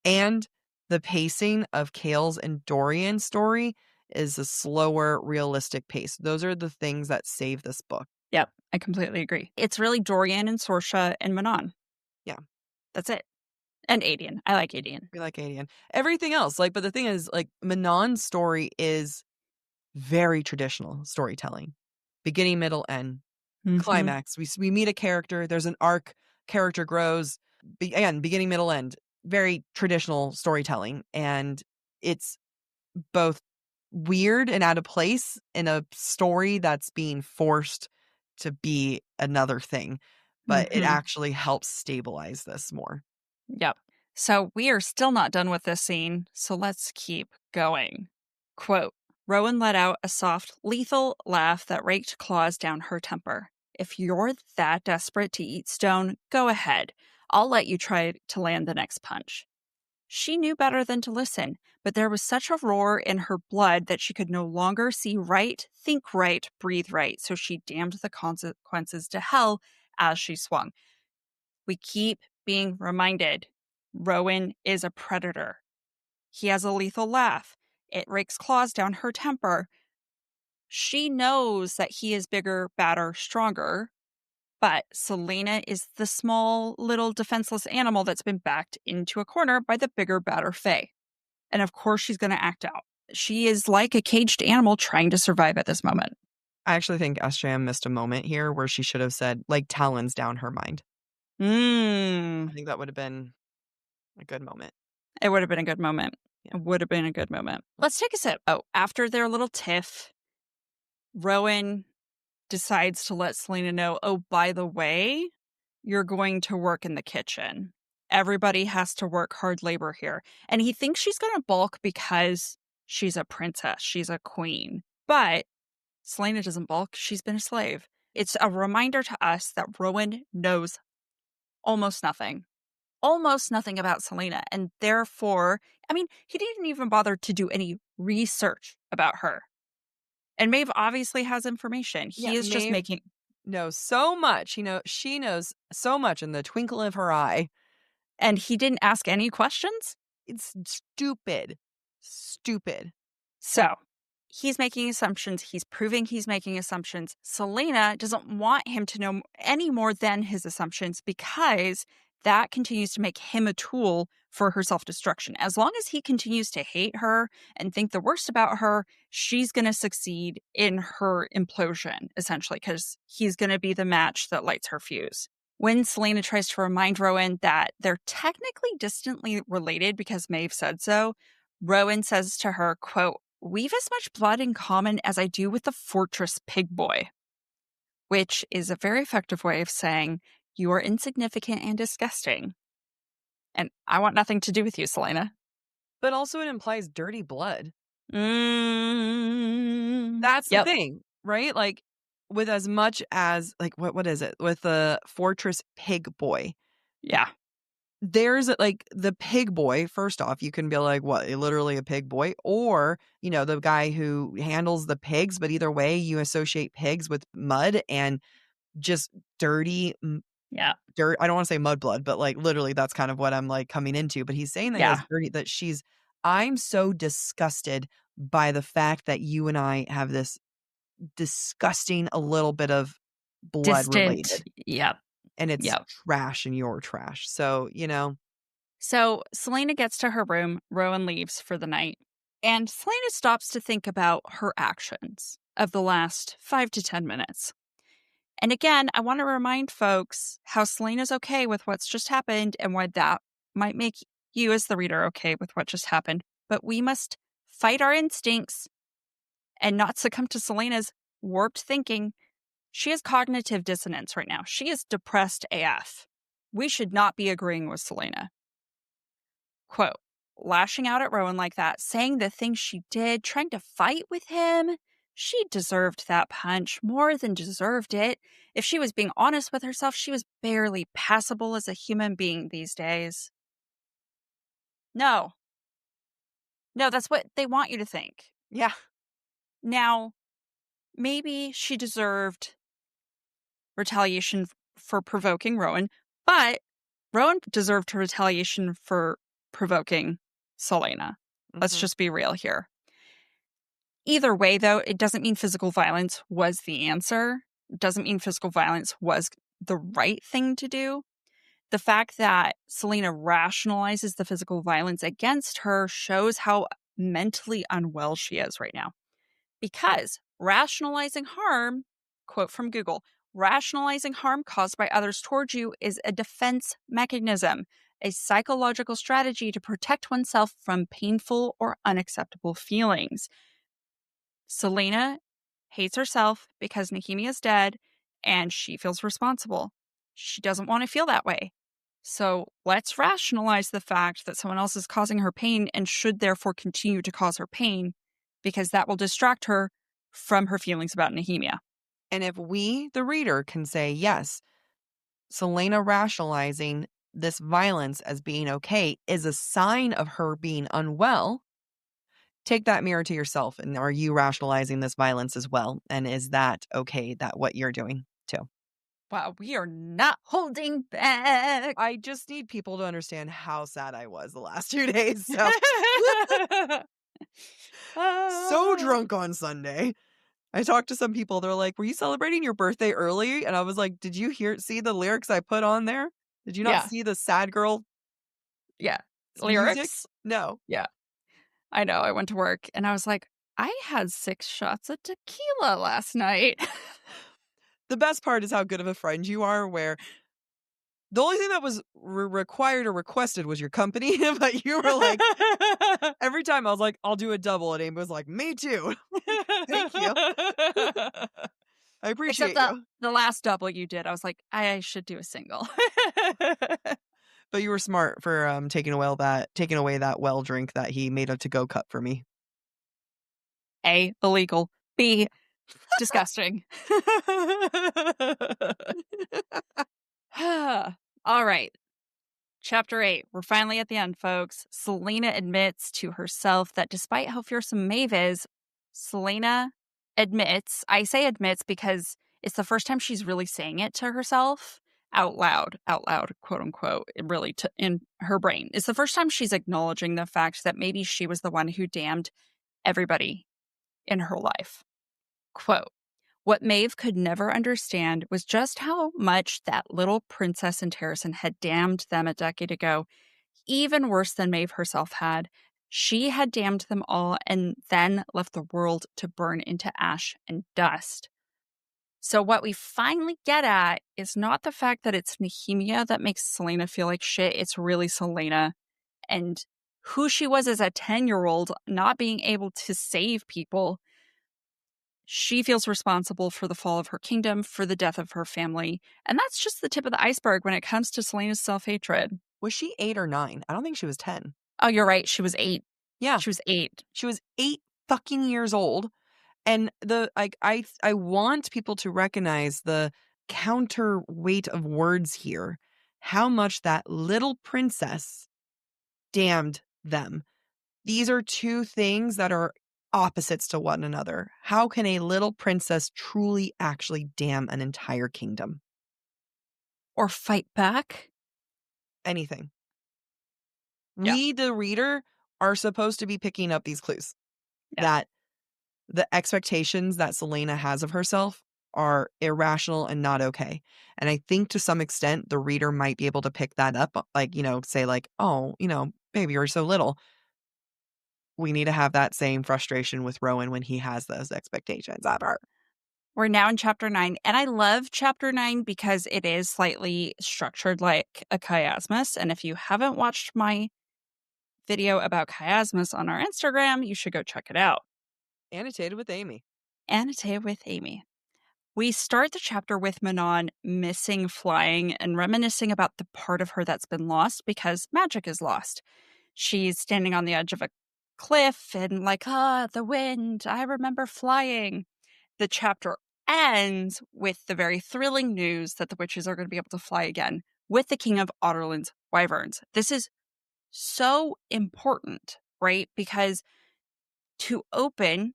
And the pacing of Chaol's and Dorian's story is a slower, realistic pace. Those are the things that save this book. Yep, I completely agree. It's really Dorian and Sorsha and Manon. Yeah. That's it. And Aedion. I like Aedion. We like Aedion. Everything else, but the thing is, Manon's story is very traditional storytelling. Beginning, middle, end. Mm-hmm. Climax. We meet a character. There's an arc. Character grows. Again, beginning, middle, end. Very traditional storytelling. And it's both weird and out of place in a story that's being forced to be another thing. But it actually helps stabilize this more. Yep. So we are still not done with this scene, so let's keep going. Quote, Rowan let out a soft, lethal laugh that raked claws down her temper. If you're that desperate to eat stone, go ahead. I'll let you try to land the next punch. She knew better than to listen, but there was such a roar in her blood that she could no longer see right, think right, breathe right, so she damned the consequences to hell as she swung. We keep being reminded Rowan is a predator. He has a lethal laugh. It rakes claws down her temper. She knows that he is bigger, badder, stronger, but Selena is the small, little, defenseless animal that's been backed into a corner by the bigger, badder Fae. And of course, she's going to act out. She is like a caged animal trying to survive at this moment. I actually think SJM missed a moment here where she should have said, like, talons down her mind. I think that would have been a good moment. It would have been a good moment. Yeah. It would have been a good moment. Let's take a sip. Oh, after their little tiff, Rowan decides to let Selena know, oh, by the way, you're going to work in the kitchen. Everybody has to work hard labor here. And he thinks she's going to balk because she's a princess. She's a queen. But Selena doesn't balk. She's been a slave. It's a reminder to us that Rowan knows almost nothing about Selena. And therefore, I mean, he didn't even bother to do any research about her. And Maeve obviously has information. He is just making... knows so much. She knows so much in the twinkle of her eye. And he didn't ask any questions? It's stupid. Stupid. So he's making assumptions. He's proving he's making assumptions. Selena doesn't want him to know any more than his assumptions because that continues to make him a tool for her self-destruction. As long as he continues to hate her and think the worst about her, she's going to succeed in her implosion, essentially, because he's going to be the match that lights her fuse. When Selena tries to remind Rowan that they're technically distantly related because Maeve said so, Rowan says to her, quote, "We've as much blood in common as I do with the fortress pig boy," which is a very effective way of saying, you are insignificant and disgusting. And I want nothing to do with you, Selena. But also it implies dirty blood. That's the thing, right? Like, with as much as, like, what is it? With the fortress pig boy. Yeah. There's, like, the pig boy. First off, you can be like, what, literally a pig boy? Or, the guy who handles the pigs. But either way, you associate pigs with mud and just dirty dirt. I don't want to say mud blood, but like literally that's kind of what I'm like coming into. But he's saying that it's dirty, that I'm so disgusted by the fact that you and I have this disgusting a little bit of blood related. Yep. And it's trash and you're trash. So, So Selena gets to her room. Rowan leaves for the night. And Selena stops to think about her actions of the last 5 to 10 minutes. And again, I want to remind folks how Selena's okay with what's just happened and why that might make you as the reader okay with what just happened. But we must fight our instincts and not succumb to Selena's warped thinking. She has cognitive dissonance right now. She is depressed AF. We should not be agreeing with Selena. Quote, lashing out at Rowan like that, saying the things she did, trying to fight with him. She deserved that punch, more than deserved it. If she was being honest with herself, she was barely passable as a human being these days. No, that's what they want you to think. Yeah. Now, maybe she deserved retaliation for provoking Rowan, but Rowan deserved retaliation for provoking Selena. Let's just be real here. Either way, though, it doesn't mean physical violence was the answer. It doesn't mean physical violence was the right thing to do. The fact that Selena rationalizes the physical violence against her shows how mentally unwell she is right now. Because rationalizing harm, quote from Google, rationalizing harm caused by others towards you is a defense mechanism, a psychological strategy to protect oneself from painful or unacceptable feelings. Selena hates herself because Nehemia is dead and she feels responsible. She doesn't want to feel that way. So let's rationalize the fact that someone else is causing her pain and should therefore continue to cause her pain because that will distract her from her feelings about Nehemia. And if we, the reader, can say, yes, Selena rationalizing this violence as being okay is a sign of her being unwell, take that mirror to yourself. And are you rationalizing this violence as well? And is that okay, that what you're doing too? Wow, we are not holding back. I just need people to understand how sad I was the last 2 days, so so drunk on Sunday. I talked to some people, they're like, "Were you celebrating your birthday early?" And I was like, "Did you see the lyrics I put on there? Did you not Yeah, see the sad girl yeah. music?" Lyrics? No. Yeah, I know. I went to work and I was like, I had 6 shots of tequila last night. The best part is how good of a friend you are, where the only thing that was required or requested was your company, but you were like every time I was like, "I'll do a double," and Amy was like, "Me too." Thank you. I Except appreciate the you. the last double you did, I was like, I should do a single. But you were smart for, taking away that well drink that he made a to-go cup for me. A, illegal. B, disgusting. All right. Chapter 8. We're finally at the end, folks. Selena admits to herself that despite how fearsome Maeve is, Selena admits, I say admits because it's the first time she's really saying it to herself out loud, quote unquote, in her brain. It's the first time she's acknowledging the fact that maybe she was the one who damned everybody in her life. Quote, what Maeve could never understand was just how much that little princess in Terrason had damned them a decade ago, even worse than Maeve herself had. She had damned them all and then left the world to burn into ash and dust. So what we finally get at is not the fact that it's Nehemia that makes Selena feel like shit. It's really Selena and who she was as a 10-year-old, not being able to save people. She feels responsible for the fall of her kingdom, for the death of her family. And that's just the tip of the iceberg when it comes to Selena's self-hatred. Was she 8 or 9? I don't think she was 10. Oh, you're right. She was 8. Yeah. She was 8. She was 8 fucking years old. And I want people to recognize the counterweight of words here. How much that little princess damned them. These are two things that are opposites to one another. How can a little princess truly actually damn an entire kingdom? Or fight back? Anything. Yeah. We, the reader, are supposed to be picking up these clues. Yeah. That the expectations that Selena has of herself are irrational and not okay. And I think to some extent, the reader might be able to pick that up, like, say like, oh, baby, you're so little. We need to have that same frustration with Rowan when he has those expectations of her. We're now in chapter 9. And I love chapter 9 because it is slightly structured like a chiasmus. And if you haven't watched my video about chiasmus on our Instagram, you should go check it out. Annotated with Amy. Annotated with Amy. We start the chapter with Manon missing flying and reminiscing about the part of her that's been lost because magic is lost. She's standing on the edge of a cliff and like, the wind, I remember flying. The chapter ends with the very thrilling news that the witches are going to be able to fly again with the King of Otterland's wyverns. This is so important, right? Because to open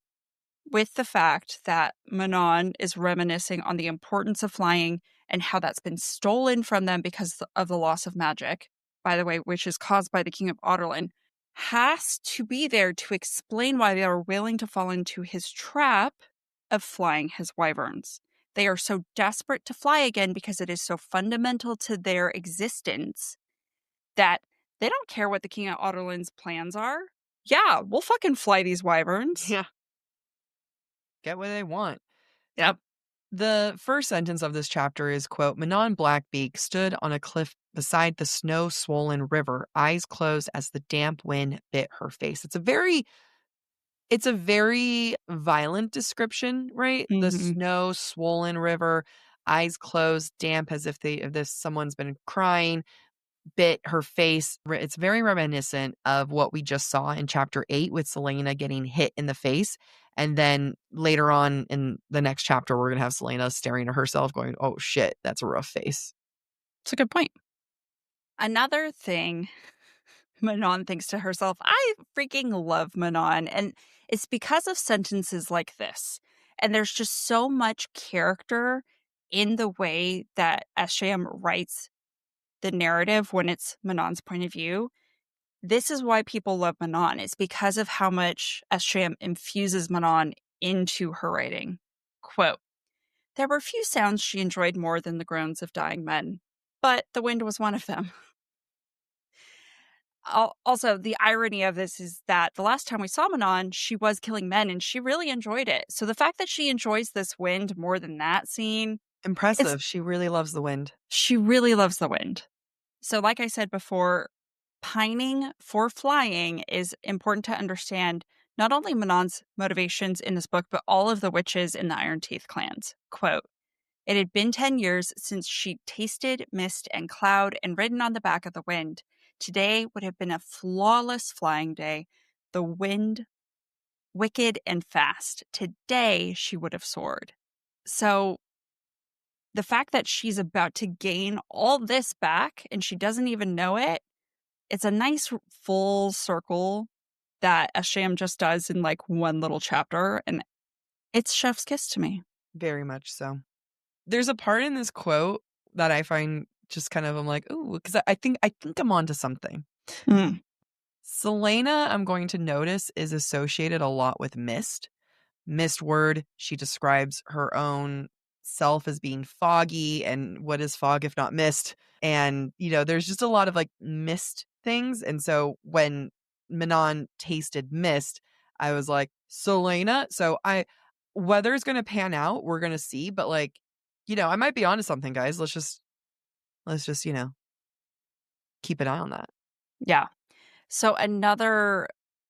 with the fact that Manon is reminiscing on the importance of flying and how that's been stolen from them because of the loss of magic, by the way, which is caused by the King of Otterland, has to be there to explain why they are willing to fall into his trap of flying his wyverns. They are so desperate to fly again because it is so fundamental to their existence that they don't care what the King of Otterland's plans are. Yeah, we'll fucking fly these wyverns. Yeah. Get what they want. Yep. The first sentence of this chapter is, quote, Manon Blackbeak stood on a cliff beside the snow-swollen river, eyes closed as the damp wind bit her face. It's a very violent description, right? The Mm-hmm. snow-swollen river, eyes closed, damp as if someone's been crying, bit her face. It's very reminiscent of what we just saw in chapter 8 with Selena getting hit in the face. And then later on in the next chapter, we're going to have Selena staring at herself going, oh shit, that's a rough face. It's a good point. Another thing Manon thinks to herself, I freaking love Manon. And it's because of sentences like this. And there's just so much character in the way that SJM writes the narrative when it's Manon's point of view. This is why people love Manon. It's because of how much SJM infuses Manon into her writing. Quote, there were few sounds she enjoyed more than the groans of dying men, but the wind was one of them. Also, the irony of this is that the last time we saw Manon, she was killing men and she really enjoyed it. So the fact that she enjoys this wind more than that scene, Impressive. She really loves the wind. she really loves the wind. So like I said before, pining for flying is important to understand not only Manon's motivations in this book, but all of the witches in the Iron Teeth clans. Quote, it had been 10 years since she'd tasted mist and cloud and ridden on the back of the wind. Today would have been a flawless flying day. The wind, wicked and fast. Today she would have soared. So the fact that she's about to gain all this back and she doesn't even know it, it's a nice full circle that Asham just does in like one little chapter. And it's chef's kiss to me. Very much so. There's a part in this quote that I find just kind of, I'm like, ooh, because I think I'm onto something. Mm. Selena, I'm going to notice, is associated a lot with mist. Mist word, she describes her own self as being foggy, and what is fog if not mist? And, there's just a lot of like mist things. And so when Manon tasted mist, I was like, Selena. So whether it's going to pan out, we're going to see. But like, I might be onto something, guys. Let's just, keep an eye on that. Yeah. So another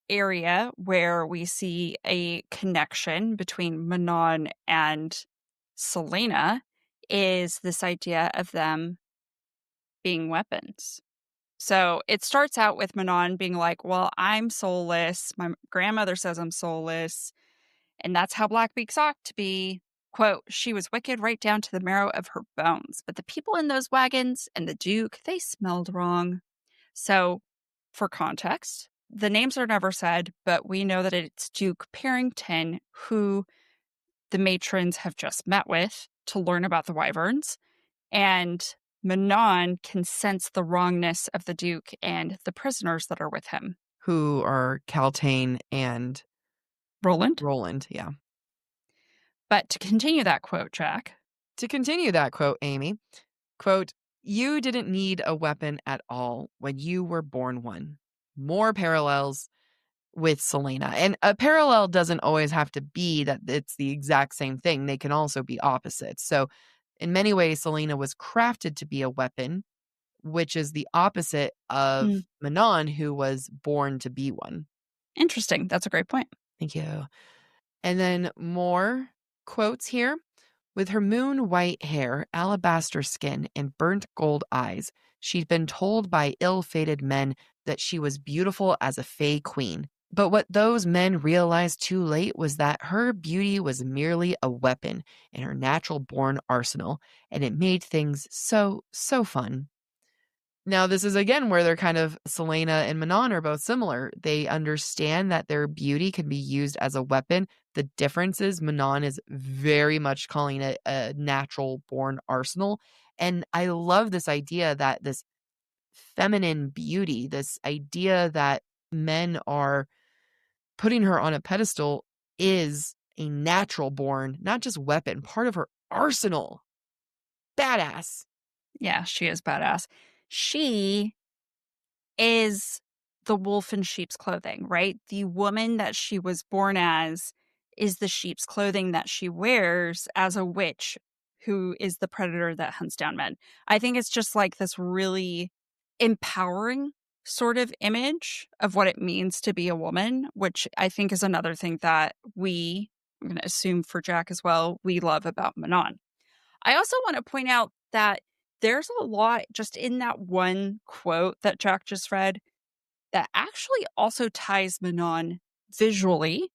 area where we see a connection between Manon and Selena is this idea of them being weapons. So it starts out with Manon being like, well, I'm soulless. My grandmother says I'm soulless. And that's how Blackbeaks ought to be. Quote, she was wicked right down to the marrow of her bones. But the people in those wagons and the Duke, they smelled wrong. So, for context, the names are never said, but we know that it's Duke Parrington who the matrons have just met with to learn about the wyverns. And Manon can sense the wrongness of the Duke and the prisoners that are with him. Who are Caltaine and Roland, yeah. But to continue that quote, Jack. To continue that quote, Amy, quote, you didn't need a weapon at all when you were born one. More parallels with Selena. And a parallel doesn't always have to be that it's the exact same thing. They can also be opposites. So in many ways, Selena was crafted to be a weapon, which is the opposite of Manon, who was born to be one. Interesting. That's a great point. Thank you. And then more quotes here. With her moon white hair, alabaster skin, and burnt gold eyes, she'd been told by ill-fated men that she was beautiful as a fey queen. But what those men realized too late was that her beauty was merely a weapon in her natural-born arsenal, and it made things so fun. Now, this is again where they're kind of, Selena and Manon are both similar. They understand that their beauty can be used as a weapon. The difference is Manon is very much calling it a natural born arsenal. And I love this idea that this feminine beauty, this idea that men are putting her on a pedestal, is a natural born, not just weapon, part of her arsenal. Badass. Yeah, she is badass. She is the wolf in sheep's clothing, right? The woman that she was born as is the sheep's clothing that she wears as a witch who is the predator that hunts down men. I think it's just like this really empowering sort of image of what it means to be a woman, which I think is another thing that I'm going to assume for Jack as well, we love about Manon. I also want to point out that there's a lot just in that one quote that Jack just read that actually also ties Manon visually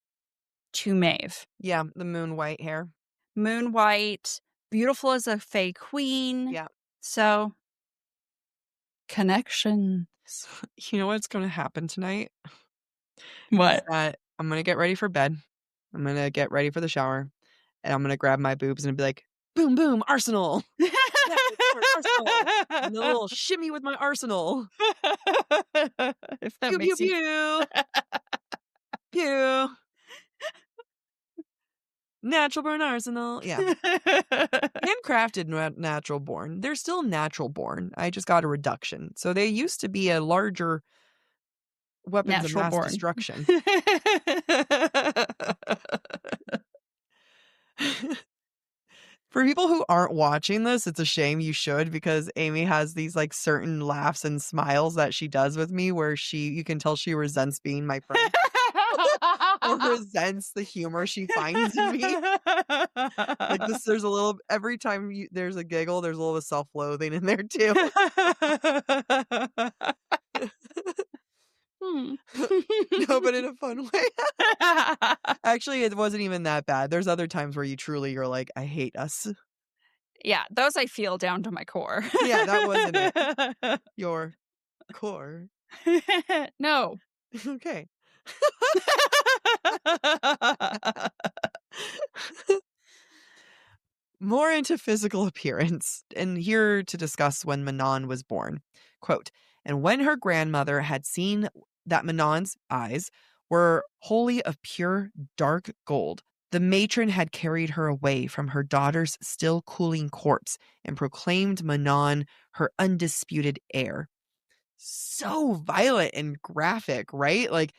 to Maeve. Yeah, the moon white hair. Moon white, beautiful as a fey queen. Yeah. So, connection. You know what's going to happen tonight? What? Is that I'm going to get ready for bed. I'm going to get ready for the shower. And I'm going to grab my boobs and be like, boom, boom, arsenal. Arsenal. And a little shimmy with my arsenal. If that Pew, pew, makes you pew. Pew. Natural born arsenal. Yeah. Handcrafted natural born. They're still natural born. I just got a reduction. So they used to be a larger weapons of natural mass born. destruction. For people who aren't watching this, it's a shame. You should, because Amy has these like certain laughs and smiles that she does with me where you can tell she resents being my friend or resents the humor she finds in me. Like this, there's a little, every time there's a giggle, there's a little self-loathing in there too. No, but in a fun way. Actually, it wasn't even that bad. There's other times where you're like, I hate us. Yeah, those I feel down to my core. Yeah, that wasn't it. Your core. No. Okay. More into physical appearance, and here to discuss when Manon was born. Quote, and when her grandmother had seen that Manon's eyes were wholly of pure dark gold, the matron had carried her away from her daughter's still cooling corpse and proclaimed Manon her undisputed heir. So violent and graphic, right? Like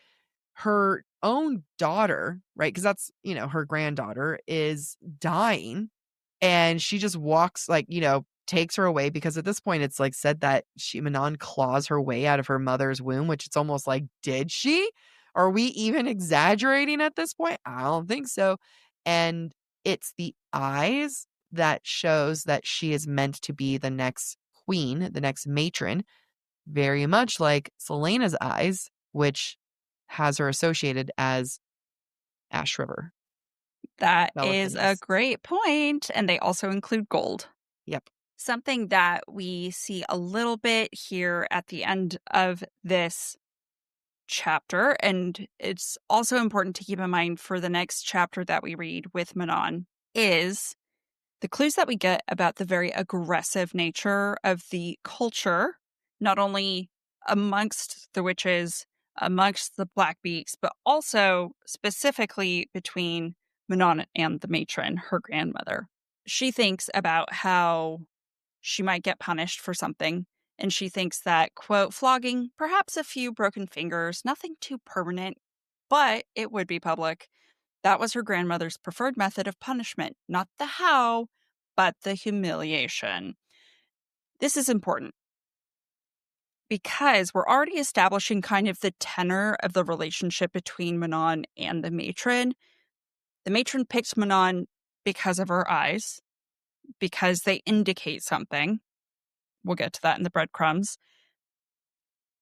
her own daughter, right? Because that's, her granddaughter is dying. And she just walks, like, takes her away, because at this point it's like said that Manon claws her way out of her mother's womb, which it's almost like, did she? Are we even exaggerating at this point? I don't think so. And it's the eyes that shows that she is meant to be the next queen, the next matron, very much like Selena's eyes, which has her associated as Ash River. That Bella is a Finney's. great point. And they also include gold. Yep. Something that we see a little bit here at the end of this chapter, and it's also important to keep in mind for the next chapter that we read with Manon, is the clues that we get about the very aggressive nature of the culture, not only amongst the witches, amongst the Blackbeaks, but also specifically between Manon and the matron, her grandmother. She thinks about how she might get punished for something, and she thinks that, quote, flogging, perhaps a few broken fingers, nothing too permanent, but it would be public. That was her grandmother's preferred method of punishment, not the how, but the humiliation. This is important because we're already establishing kind of the tenor of the relationship between Manon and the matron. The matron picked Manon because of her eyes, because they indicate something. We'll get to that in the breadcrumbs.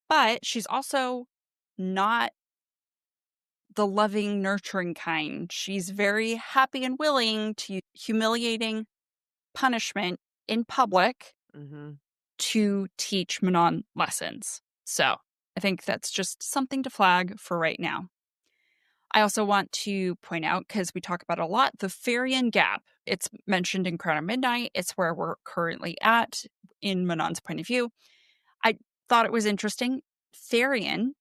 But she's also not the loving, nurturing kind. She's very happy and willing to use humiliating punishment in public to teach Manon lessons. So I think that's just something to flag for right now. I also want to point out, because we talk about it a lot, the Farian Gap. It's mentioned in Crown of Midnight. It's where we're currently at in Manon's point of view. I thought it was interesting. Farian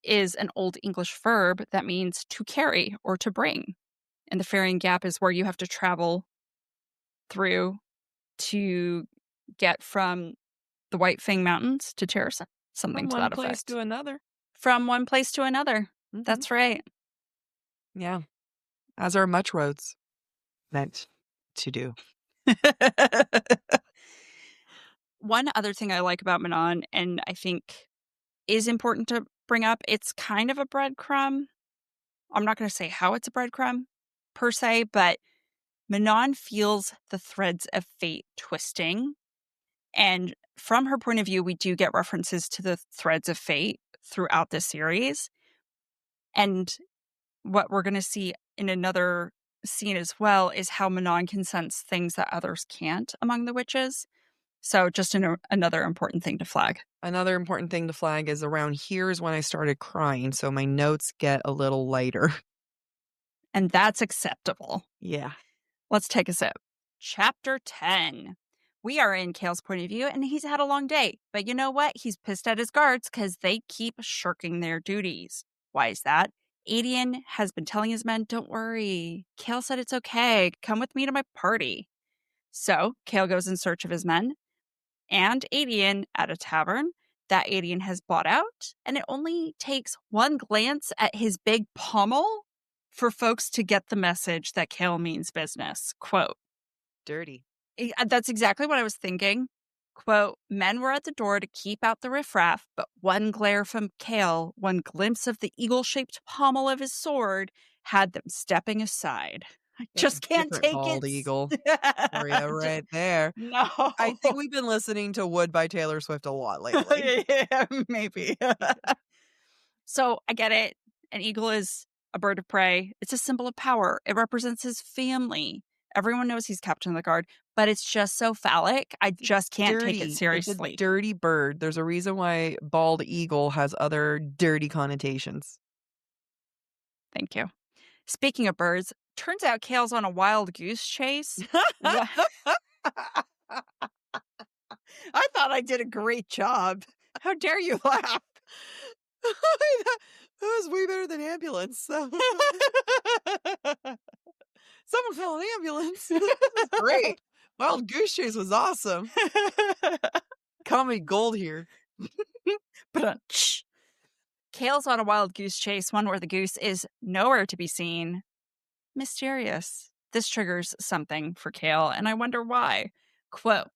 is an Old English verb that means to carry or to bring. And the Farian Gap is where you have to travel through to get from the White Fang Mountains to Terracin. Something to that effect. From one place to another. From one place to another. Mm-hmm. That's right. Yeah. As are much roads meant to do. One other thing I like about Manon, and I think is important to bring up, it's kind of a breadcrumb. I'm not going to say how it's a breadcrumb per se, but Manon feels the threads of fate twisting. And from her point of view, we do get references to the threads of fate throughout this series. And what we're going to see in another scene as well is how Manon can sense things that others can't among the witches. So just another important thing to flag. Another important thing to flag is around here is when I started crying, so my notes get a little lighter. And that's acceptable. Yeah. Let's take a sip. Chapter 10. We are in Kale's point of view, and he's had a long day. But you know what? He's pissed at his guards because they keep shirking their duties. Why is that? Aelin has been telling his men, don't worry. Kale said it's okay. Come with me to my party. So Kale goes in search of his men and Aelin at a tavern that Aelin has bought out. And it only takes one glance at his big pommel for folks to get the message that Kale means business. Quote, Dirty. That's exactly what I was thinking. Quote, men were at the door to keep out the riffraff, but one glare from Kale, one glimpse of the eagle-shaped pommel of his sword, had them stepping aside. I That's just can't different take bald it. eagle for you right there. No. I think we've been listening to Wood by Taylor Swift a lot lately. Yeah, maybe. So I get it. An eagle is a bird of prey. It's a symbol of power. It represents his family. Everyone knows he's captain of the guard, but it's just so phallic. I just can't take it Dirty. It's a seriously. dirty bird. There's a reason why bald eagle has other dirty connotations. Thank you. Speaking of birds, turns out Kale's on a wild goose chase. Wha- I thought I did a great job. How dare you laugh? That was way better than ambulance. Someone call an ambulance. This is great. Wild Goose Chase was awesome. Comedy gold here. Ba-dum-tsh. Kale's on a wild goose chase, one where the goose is nowhere to be seen. Mysterious. This triggers something for Kale, and I wonder why. Quote,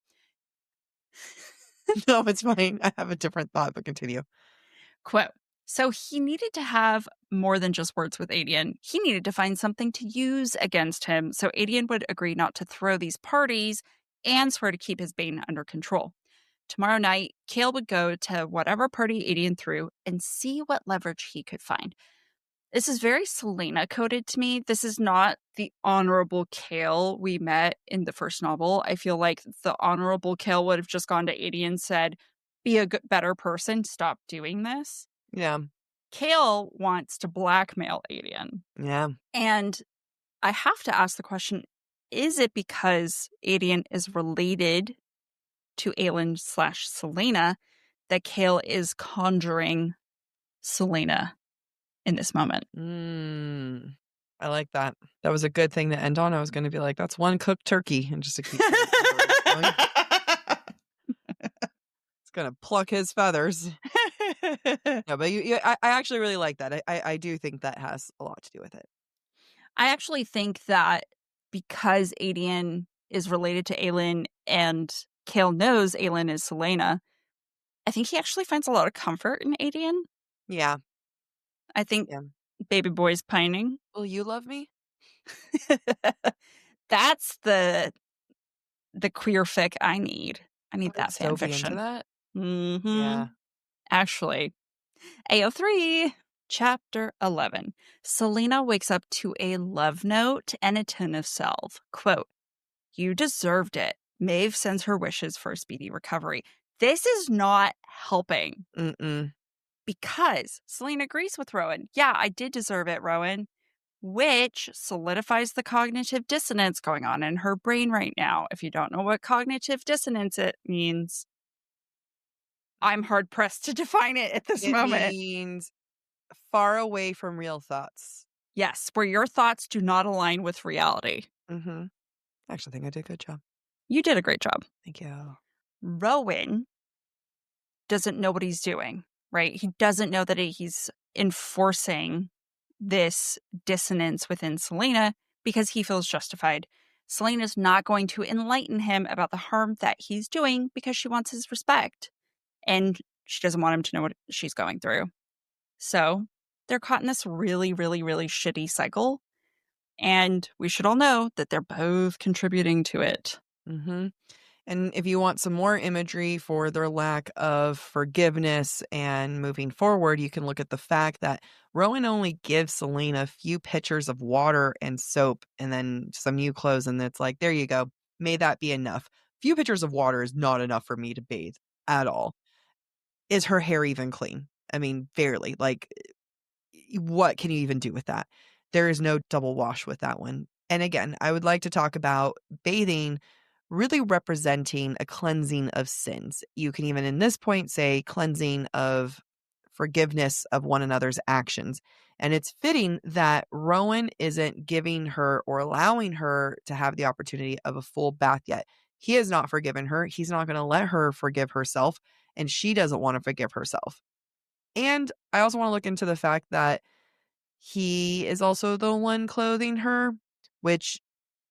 No, it's fine. I have a different thought, but continue. quote, so he needed to have more than just words with Aelin. He needed to find something to use against him, so Aelin would agree not to throw these parties and swear to keep his bane under control. Tomorrow night, Kale would go to whatever party Aelin threw and see what leverage he could find. This is very Selena coded to me. This is not the honorable Kale we met in the first novel. I feel like the honorable Kale would have just gone to Aelin and said, be a better person, stop doing this. Yeah. Kale wants to blackmail Aelin. Yeah. And I have to ask the question, is it because Aelin is related to Aelin / Selena that Kale is conjuring Selena in this moment? I like that. That was a good thing to end on. I was going to be like, that's one cooked turkey. And just to keep going. It's going to pluck his feathers. No, but I actually really like that. I do think that has a lot to do with it. I actually think that because Aelin is related to Aelin and Kale knows Aelin is Selena, I think he actually finds a lot of comfort in Aelin. Yeah. I think Yeah. baby boy's pining. Will you love me? That's the queer fic I need. I need that fan Still be fiction. into that? Mm-hmm. Yeah. Actually, AO3, Chapter 11. Selena wakes up to a love note and a tin of salve. Quote, you deserved it. Maeve sends her wishes for a speedy recovery. This is not helping. Because Selena agrees with Rowan. Yeah, I did deserve it, Rowan. Which solidifies the cognitive dissonance going on in her brain right now. If you don't know what cognitive dissonance it means, I'm hard pressed to define it at this moment. It means far away from real thoughts. Yes, where your thoughts do not align with reality. I actually think I did a good job. You did a great job. Thank you. Rowan doesn't know what he's doing, right? He doesn't know that he's enforcing this dissonance within Selena because he feels justified. Selena's not going to enlighten him about the harm that he's doing because she wants his respect. And she doesn't want him to know what she's going through. So they're caught in this really, really, really shitty cycle. And we should all know that they're both contributing to it. And if you want some more imagery for their lack of forgiveness and moving forward, you can look at the fact that Rowan only gives Selena a few pitchers of water and soap and then some new clothes. And it's like, there you go. May that be enough. Few pitchers of water is not enough for me to bathe at all. Is her hair even clean? I mean, barely. Like, what can you even do with that? There is no double wash with that one. And again, I would like to talk about bathing really representing a cleansing of sins. You can even in this point say cleansing of forgiveness of one another's actions. And it's fitting that Rowan isn't giving her or allowing her to have the opportunity of a full bath yet. He has not forgiven her. He's not going to let her forgive herself, and she doesn't want to forgive herself. And I also want to look into the fact that he is also the one clothing her, which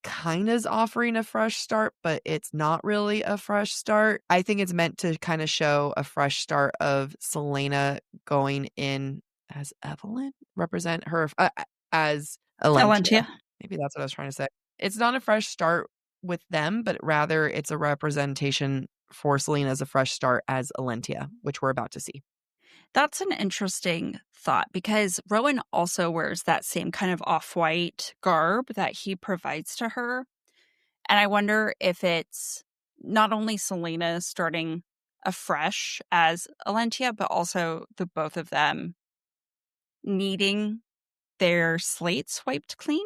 kind of is offering a fresh start, but it's not really a fresh start. I think it's meant to kind of show a fresh start of Selena going in as Evelyn, represent her as Alentia. Alentia. Maybe that's what I was trying to say. It's not a fresh start with them, but rather it's a representation for Selena as a fresh start as Alentia, which we're about to see. That's an interesting thought because Rowan also wears that same kind of off-white garb that he provides to her. And I wonder if it's not only Selena starting afresh as Alentia, but also the both of them needing their slates wiped clean.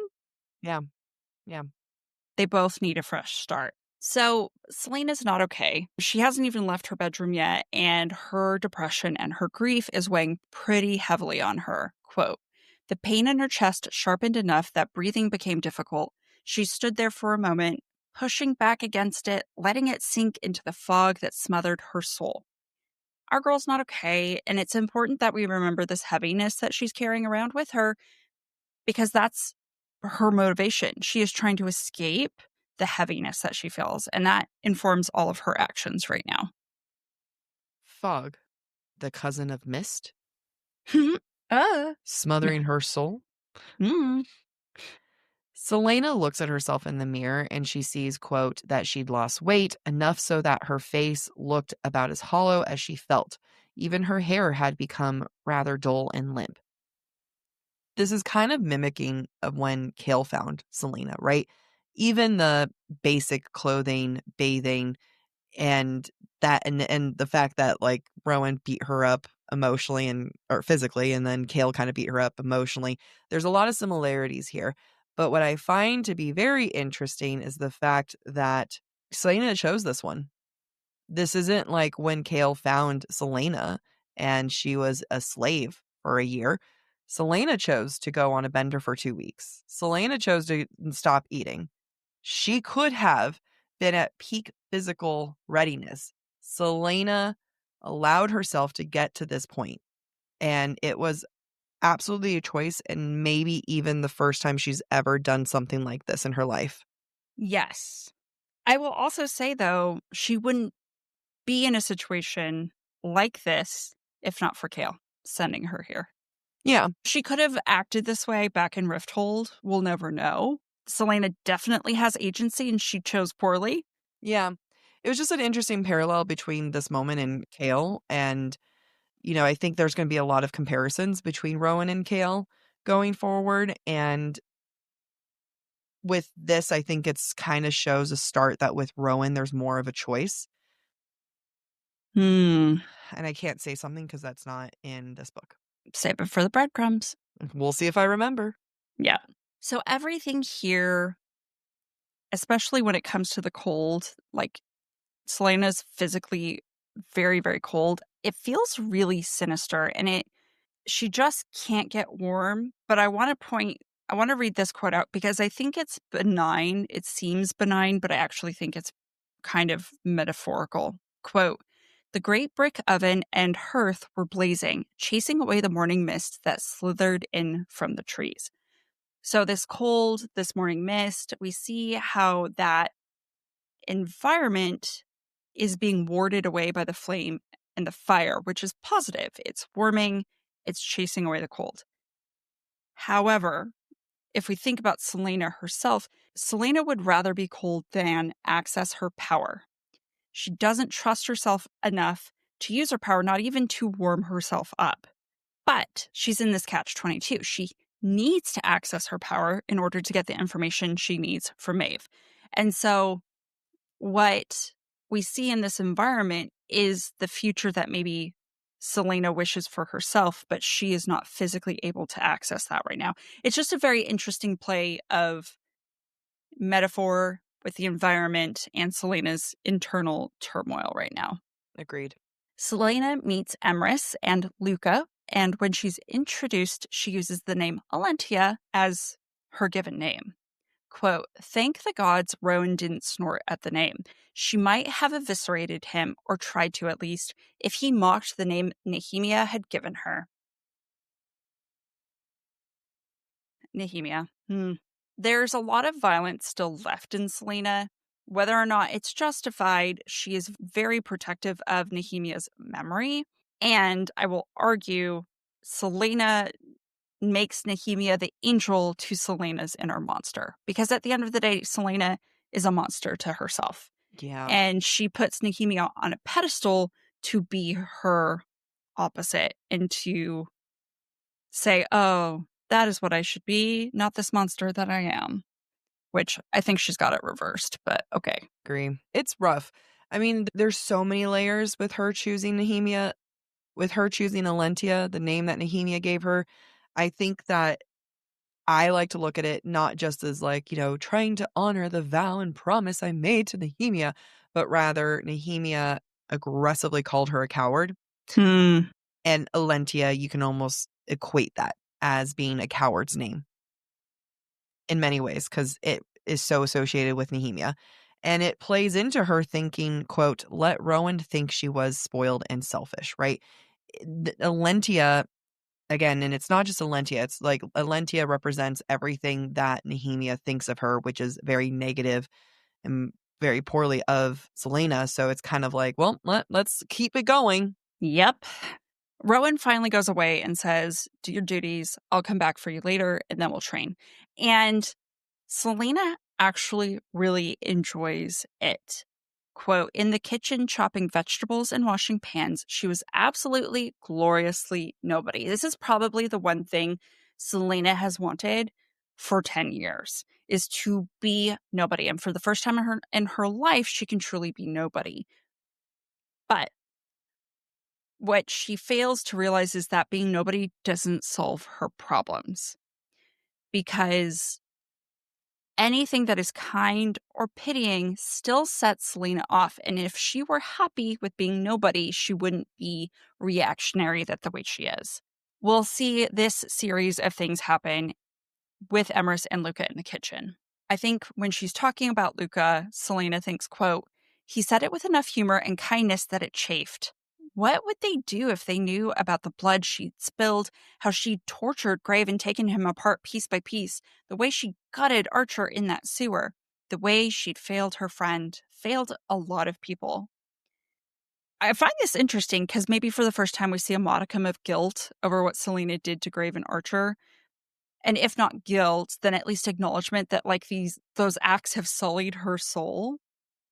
Yeah. Yeah. They both need a fresh start. So Selena's not okay. She hasn't even left her bedroom yet, and her depression and her grief is weighing pretty heavily on her. Quote, the pain in her chest sharpened enough that breathing became difficult. She stood there for a moment, pushing back against it, letting it sink into the fog that smothered her soul. Our girl's not okay, and it's important that we remember this heaviness that she's carrying around with her because that's her motivation. She is trying to escape the heaviness that she feels, and that informs all of her actions right now. Fog, the cousin of mist, uh, smothering her soul. mm. Selena looks at herself in the mirror and she sees, quote, that she'd lost weight, enough so that her face looked about as hollow as she felt. Even her hair had become rather dull and limp. This is kind of mimicking of when Kale found Selena, right? Even the basic clothing, bathing, and that and the fact that like Rowan beat her up emotionally and or physically, and then Kale kind of beat her up emotionally. There's a lot of similarities here. But what I find to be very interesting is the fact that Selena chose this one. This isn't like when Kale found Selena and she was a slave for a year. Selena chose to go on a bender for 2 weeks. Selena chose to stop eating. She could have been at peak physical readiness. Selena allowed herself to get to this point, and it was absolutely a choice and maybe even the first time she's ever done something like this in her life. Yes. I will also say, though, she wouldn't be in a situation like this if not for Kale sending her here. Yeah. She could have acted this way back in Rifthold. We'll never know. Selena definitely has agency and she chose poorly. Yeah. It was just an interesting parallel between this moment and Kale. And, you know, I think there's going to be a lot of comparisons between Rowan and Kale going forward. And with this, I think it's kind of shows a start that with Rowan, there's more of a choice. Hmm. And I can't say something because that's not in this book. Save it for the breadcrumbs. We'll see if I remember. Yeah. So everything here, especially when it comes to the cold, like Selena's physically very, very cold. It feels really sinister and she just can't get warm. But I want to read this quote out because I think it's benign. It seems benign, but I actually think it's kind of metaphorical. Quote, the great brick oven and hearth were blazing, chasing away the morning mist that slithered in from the trees. So this cold, this morning mist, we see how that environment is being warded away by the flame and the fire, which is positive. It's warming, it's chasing away the cold. However, if we think about Selena herself, Selena would rather be cold than access her power. She doesn't trust herself enough to use her power, not even to warm herself up. But she's in this catch-22. She needs to access her power in order to get the information she needs from Maeve. And so what we see in this environment is the future that maybe Selena wishes for herself, but she is not physically able to access that right now. It's just a very interesting play of metaphor with the environment and Celaena's internal turmoil right now. Agreed. Celaena meets Emrys and Luca, and when she's introduced, she uses the name Alentia as her given name. Quote, "Thank the gods Rowan didn't snort at the name. She might have eviscerated him, or tried to at least, if he mocked the name Nehemia had given her." Nehemia. There's a lot of violence still left in Celaena. Whether or not it's justified, she is very protective of Nehemia's memory. And I will argue Celaena makes Nehemia the angel to Celaena's inner monster. Because at the end of the day, Celaena is a monster to herself. Yeah. And she puts Nehemia on a pedestal to be her opposite and to say, oh, that is what I should be, not this monster that I am. Which I think she's got it reversed, but okay. Agree. It's rough. I mean, there's so many layers with her choosing Nehemia, with her choosing Alentia, the name that Nehemia gave her. I think that I like to look at it not just as like, trying to honor the vow and promise I made to Nehemia, but rather Nehemia aggressively called her a coward. And Alentia, you can almost equate that as being a coward's name in many ways because it is so associated with Nehemia. And it plays into her thinking, quote, "Let Rowan think she was spoiled and selfish," right? Alentia, again, and it's not just Alentia, it's like Alentia represents everything that Nehemia thinks of her, which is very negative and very poorly of Celaena. So it's kind of like, well, let's keep it going. Yep. Rowan finally goes away and says, "Do your duties. I'll come back for you later, and then we'll train." And Celaena actually really enjoys it. Quote, "In the kitchen, chopping vegetables and washing pans, she was absolutely gloriously nobody." This is probably the one thing Celaena has wanted for 10 years, is to be nobody. And for the first time in her life, she can truly be nobody. But what she fails to realize is that being nobody doesn't solve her problems, because anything that is kind or pitying still sets Celaena off. And if she were happy with being nobody, she wouldn't be reactionary the way she is. We'll see this series of things happen with Emrys and Luca in the kitchen. I think when she's talking about Luca, Celaena thinks, quote, "He said it with enough humor and kindness that it chafed." What would they do if they knew about the blood she'd spilled, how she'd tortured Grave and taken him apart piece by piece, the way she gutted Archer in that sewer, the way she'd failed her friend, failed a lot of people? I find this interesting because maybe for the first time we see a modicum of guilt over what Celaena did to Grave and Archer. And if not guilt, then at least acknowledgement that those acts have sullied her soul,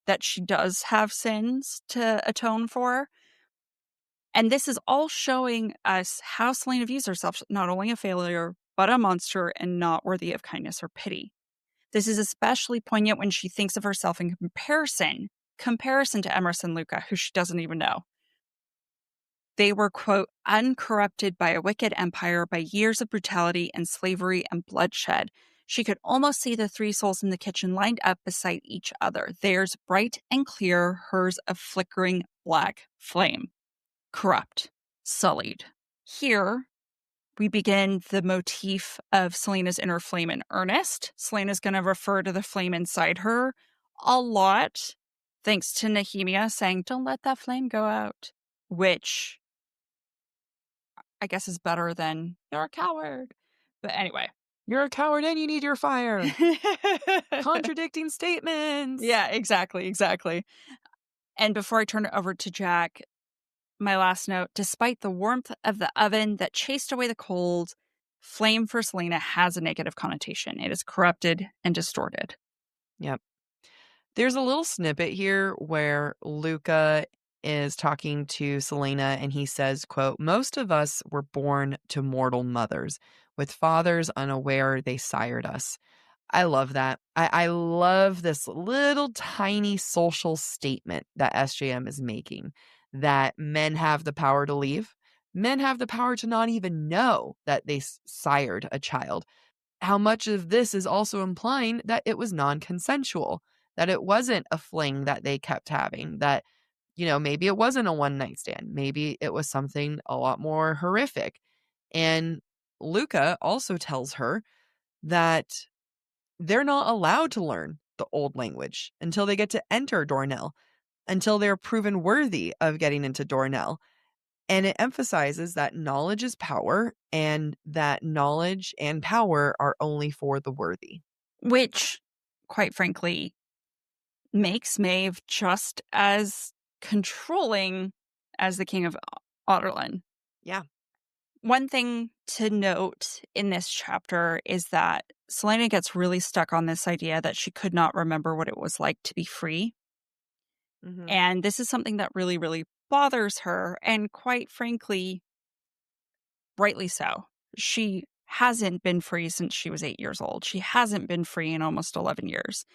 that she does have sins to atone for. And this is all showing us how Celaena views herself, not only a failure, but a monster and not worthy of kindness or pity. This is especially poignant when she thinks of herself in comparison to Emrys and Luca, who she doesn't even know. They were, quote, "uncorrupted by a wicked empire, by years of brutality and slavery and bloodshed." She could almost see the three souls in the kitchen lined up beside each other. Theirs bright and clear, hers a flickering black flame. Corrupt, sullied. Here, we begin the motif of Celaena's inner flame in earnest. Celaena's going to refer to the flame inside her a lot, thanks to Nehemia saying, "Don't let that flame go out," which I guess is better than "you're a coward." But anyway. You're a coward and you need your fire. Contradicting statements. Yeah, exactly. And before I turn it over to Jack, my last note: despite the warmth of the oven that chased away the cold, flame for Celaena has a negative connotation. It is corrupted and distorted. Yep. There's a little snippet here where Luca is talking to Celaena and he says, quote, "Most of us were born to mortal mothers, with fathers unaware they sired us." I love that. I love this little tiny social statement that SJM is making, that men have the power to leave. Men have the power to not even know that they sired a child. how much of this is also implying that it was non-consensual, that it wasn't a fling that they kept having, that, maybe it wasn't a one-night stand. Maybe it was something a lot more horrific. And Luca also tells her that they're not allowed to learn the old language until they get to enter Dornell, until they're proven worthy of getting into Dornell. And it emphasizes that knowledge is power and that knowledge and power are only for the worthy. Which, quite frankly, makes Maeve just as controlling as the King of Otterlin. Yeah. One thing to note in this chapter is that Selena gets really stuck on this idea that she could not remember what it was like to be free. Mm-hmm. And this is something that really, really bothers her. And quite frankly, rightly so. She hasn't been free since she was 8 years old. She hasn't been free in almost 11 years.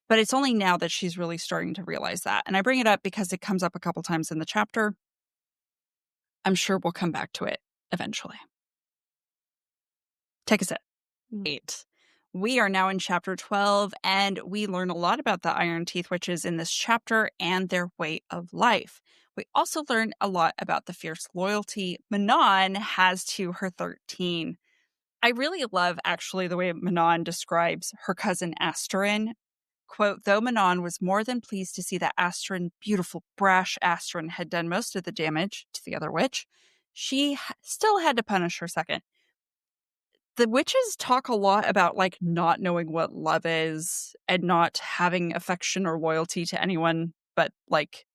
But it's only now that she's really starting to realize that. And I bring it up because it comes up a couple times in the chapter. I'm sure we'll come back to it eventually. Take a sip. 8. We are now in chapter 12, and we learn a lot about the Iron Teeth Witches in this chapter and their way of life. We also learn a lot about the fierce loyalty Manon has to her 13. I really love, actually, the way Manon describes her cousin Asterin. Quote, though Manon was more than pleased to see that Asterin, beautiful, brash Asterin, had done most of the damage to the other witch, she still had to punish her second. The witches talk a lot about, like, not knowing what love is and not having affection or loyalty to anyone but, like,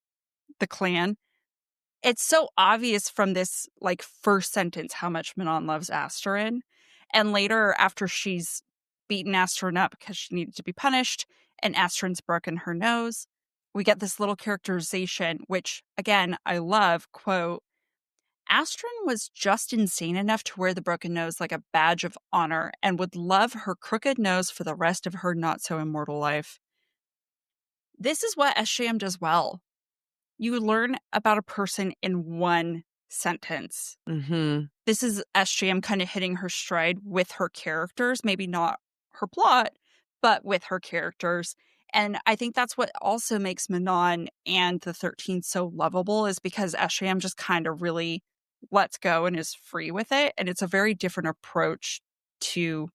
the clan. It's so obvious from this, like, first sentence how much Manon loves Asterin. And later, after she's beaten Asterin up because she needed to be punished and Asterin's broken her nose, we get this little characterization, which, again, I love, quote, Asterin was just insane enough to wear the broken nose like a badge of honor and would love her crooked nose for the rest of her not-so-immortal life. This is what SJM does well. You learn about a person in one sentence. Mm-hmm. This is SJM kind of hitting her stride with her characters, maybe not her plot, but with her characters. And I think that's what also makes Manon and the 13 so lovable, is because SJM just kind of really lets go and is free with it. And it's a very different approach to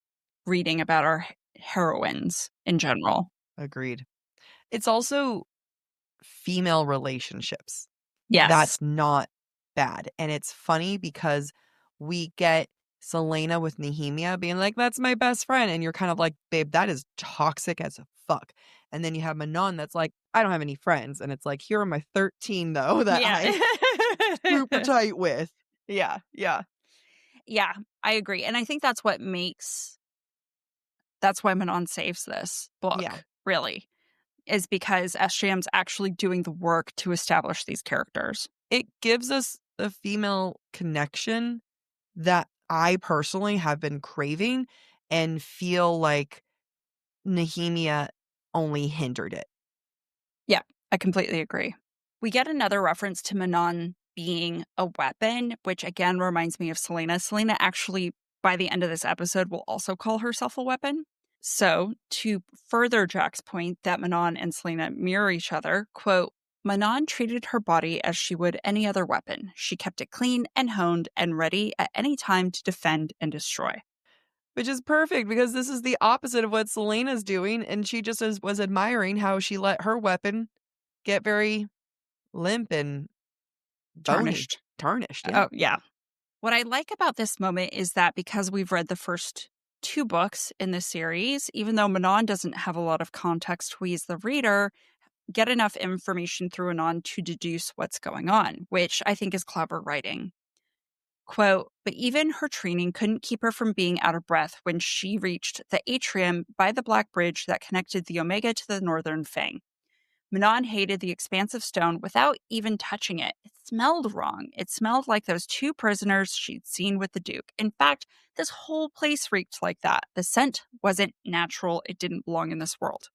reading about our heroines in general. Agreed. It's also female relationships. Yes. That's not bad. And it's funny because we get Selena with Nehemia being like, that's my best friend. And you're kind of like, babe, that is toxic as fuck. And then you have Manon that's like, I don't have any friends. And it's like, here are my 13, though, that I'm super tight with. Yeah, yeah. Yeah, I agree. And I think that's why Manon saves this book, really, is because SJM's actually doing the work to establish these characters. It gives us a female connection that I personally have been craving and feel like Nehemia only hindered it. Yeah, I completely agree. We get another reference to Manon being a weapon, which again reminds me of Selena. Selena actually, by the end of this episode, will also call herself a weapon. So, to further Jack's point that Manon and Selena mirror each other, quote, Manon treated her body as she would any other weapon. She kept it clean and honed and ready at any time to defend and destroy. Which is perfect because this is the opposite of what Selena's doing. And she just was admiring how she let her weapon get very limp and bony. Tarnished, yeah. Oh, yeah. What I like about this moment is that because we've read the first 2 books in the series, even though Manon doesn't have a lot of context, we as the reader get enough information through and on to deduce what's going on, which I think is clever writing. Quote, but even her training couldn't keep her from being out of breath when she reached the atrium by the Black Bridge that connected the Omega to the Northern Fang. Manon hated the expansive stone without even touching it. It smelled wrong. It smelled like those 2 prisoners she'd seen with the Duke. In fact, this whole place reeked like that. The scent wasn't natural. It didn't belong in this world.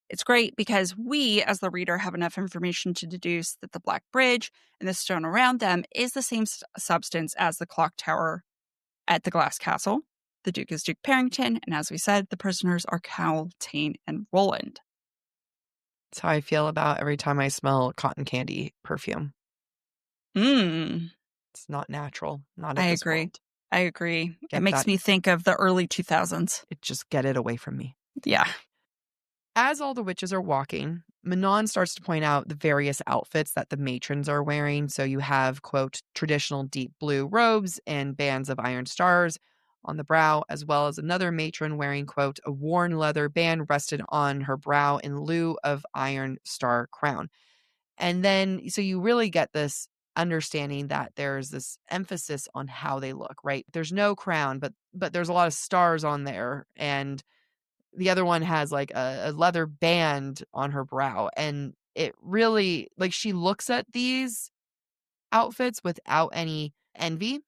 It's great because we, as the reader, have enough information to deduce that the Black Bridge and the stone around them is the same substance as the clock tower at the Glass Castle. The Duke is Duke Parrington, and as we said, the prisoners are Cal, Tane, and Roland. That's how I feel about every time I smell cotton candy perfume. Mm, It's not natural, not I of this agree. world. I agree. It Get makes that. me think of the early 2000s. Just get it away from me. Yeah. As all the witches are walking, Manon starts to point out the various outfits that the matrons are wearing. So you have, quote, traditional deep blue robes and bands of iron stars on the brow, as well as another matron wearing, quote, a worn leather band rested on her brow in lieu of iron star crown. And then, so you really get this understanding that there's this emphasis on how they look, right? There's no crown, but there's a lot of stars on there, and the other one has like a leather band on her brow. And it really, like, she looks at these outfits without any envy.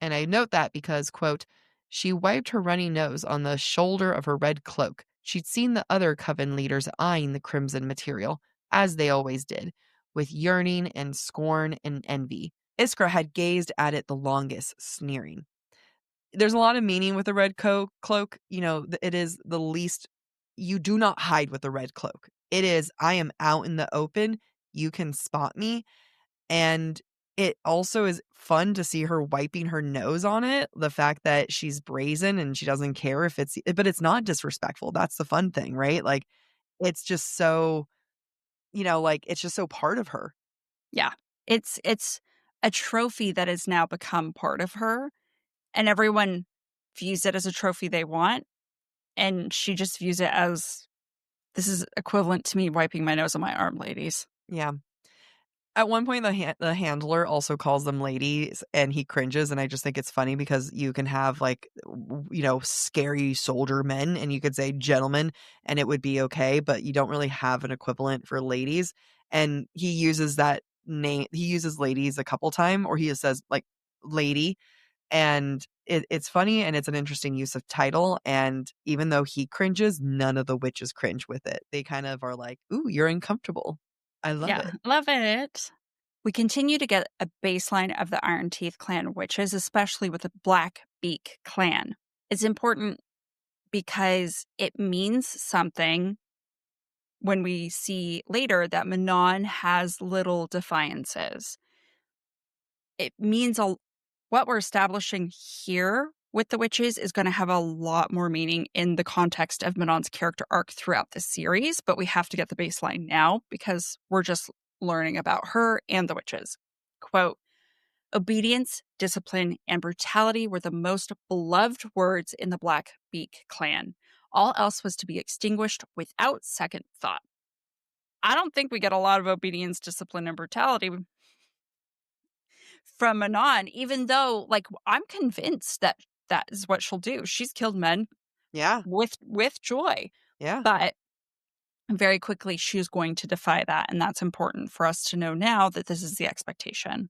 And I note that because, quote, she wiped her runny nose on the shoulder of her red cloak. She'd seen the other coven leaders eyeing the crimson material, as they always did, with yearning and scorn and envy. Iskra had gazed at it the longest, sneering. There's a lot of meaning with the red cloak. You know, it is the least, you do not hide with the red cloak. It is, I am out in the open. You can spot me. And it also is fun to see her wiping her nose on it. The fact that she's brazen and she doesn't care if but it's not disrespectful. That's the fun thing, right? Like, it's just so, like, it's just so part of her. Yeah. It's a trophy that has now become part of her, and everyone views it as a trophy they want, and she just views it as, this is equivalent to me wiping my nose on my arm, ladies. Yeah. At one point, the handler also calls them ladies, and he cringes, and I just think it's funny because you can have, like, scary soldier men, and you could say gentlemen, and it would be okay, but you don't really have an equivalent for ladies, and he uses that name. He uses ladies a couple times, or he just says, like, lady, and it's funny, and it's an interesting use of title, and even though he cringes, none of the witches cringe with it. They kind of are like, ooh, you're uncomfortable. I love Yeah, it. love it. We continue to get a baseline of the Iron Teeth clan witches, especially with the Black Beak clan. It's important because it means something when we see later that Manon has little defiances. It means what we're establishing here with the witches is going to have a lot more meaning in the context of Manon's character arc throughout the series, but we have to get the baseline now because we're just learning about her and the witches. Quote, obedience, discipline, and brutality were the most beloved words in the Black Beak clan. All else was to be extinguished without second thought. I don't think we get a lot of obedience, discipline, and brutality from Manon, even though, like, I'm convinced that that is what she'll do. She's killed men Yeah. with joy, Yeah. but very quickly she's going to defy that, and that's important for us to know now that this is the expectation.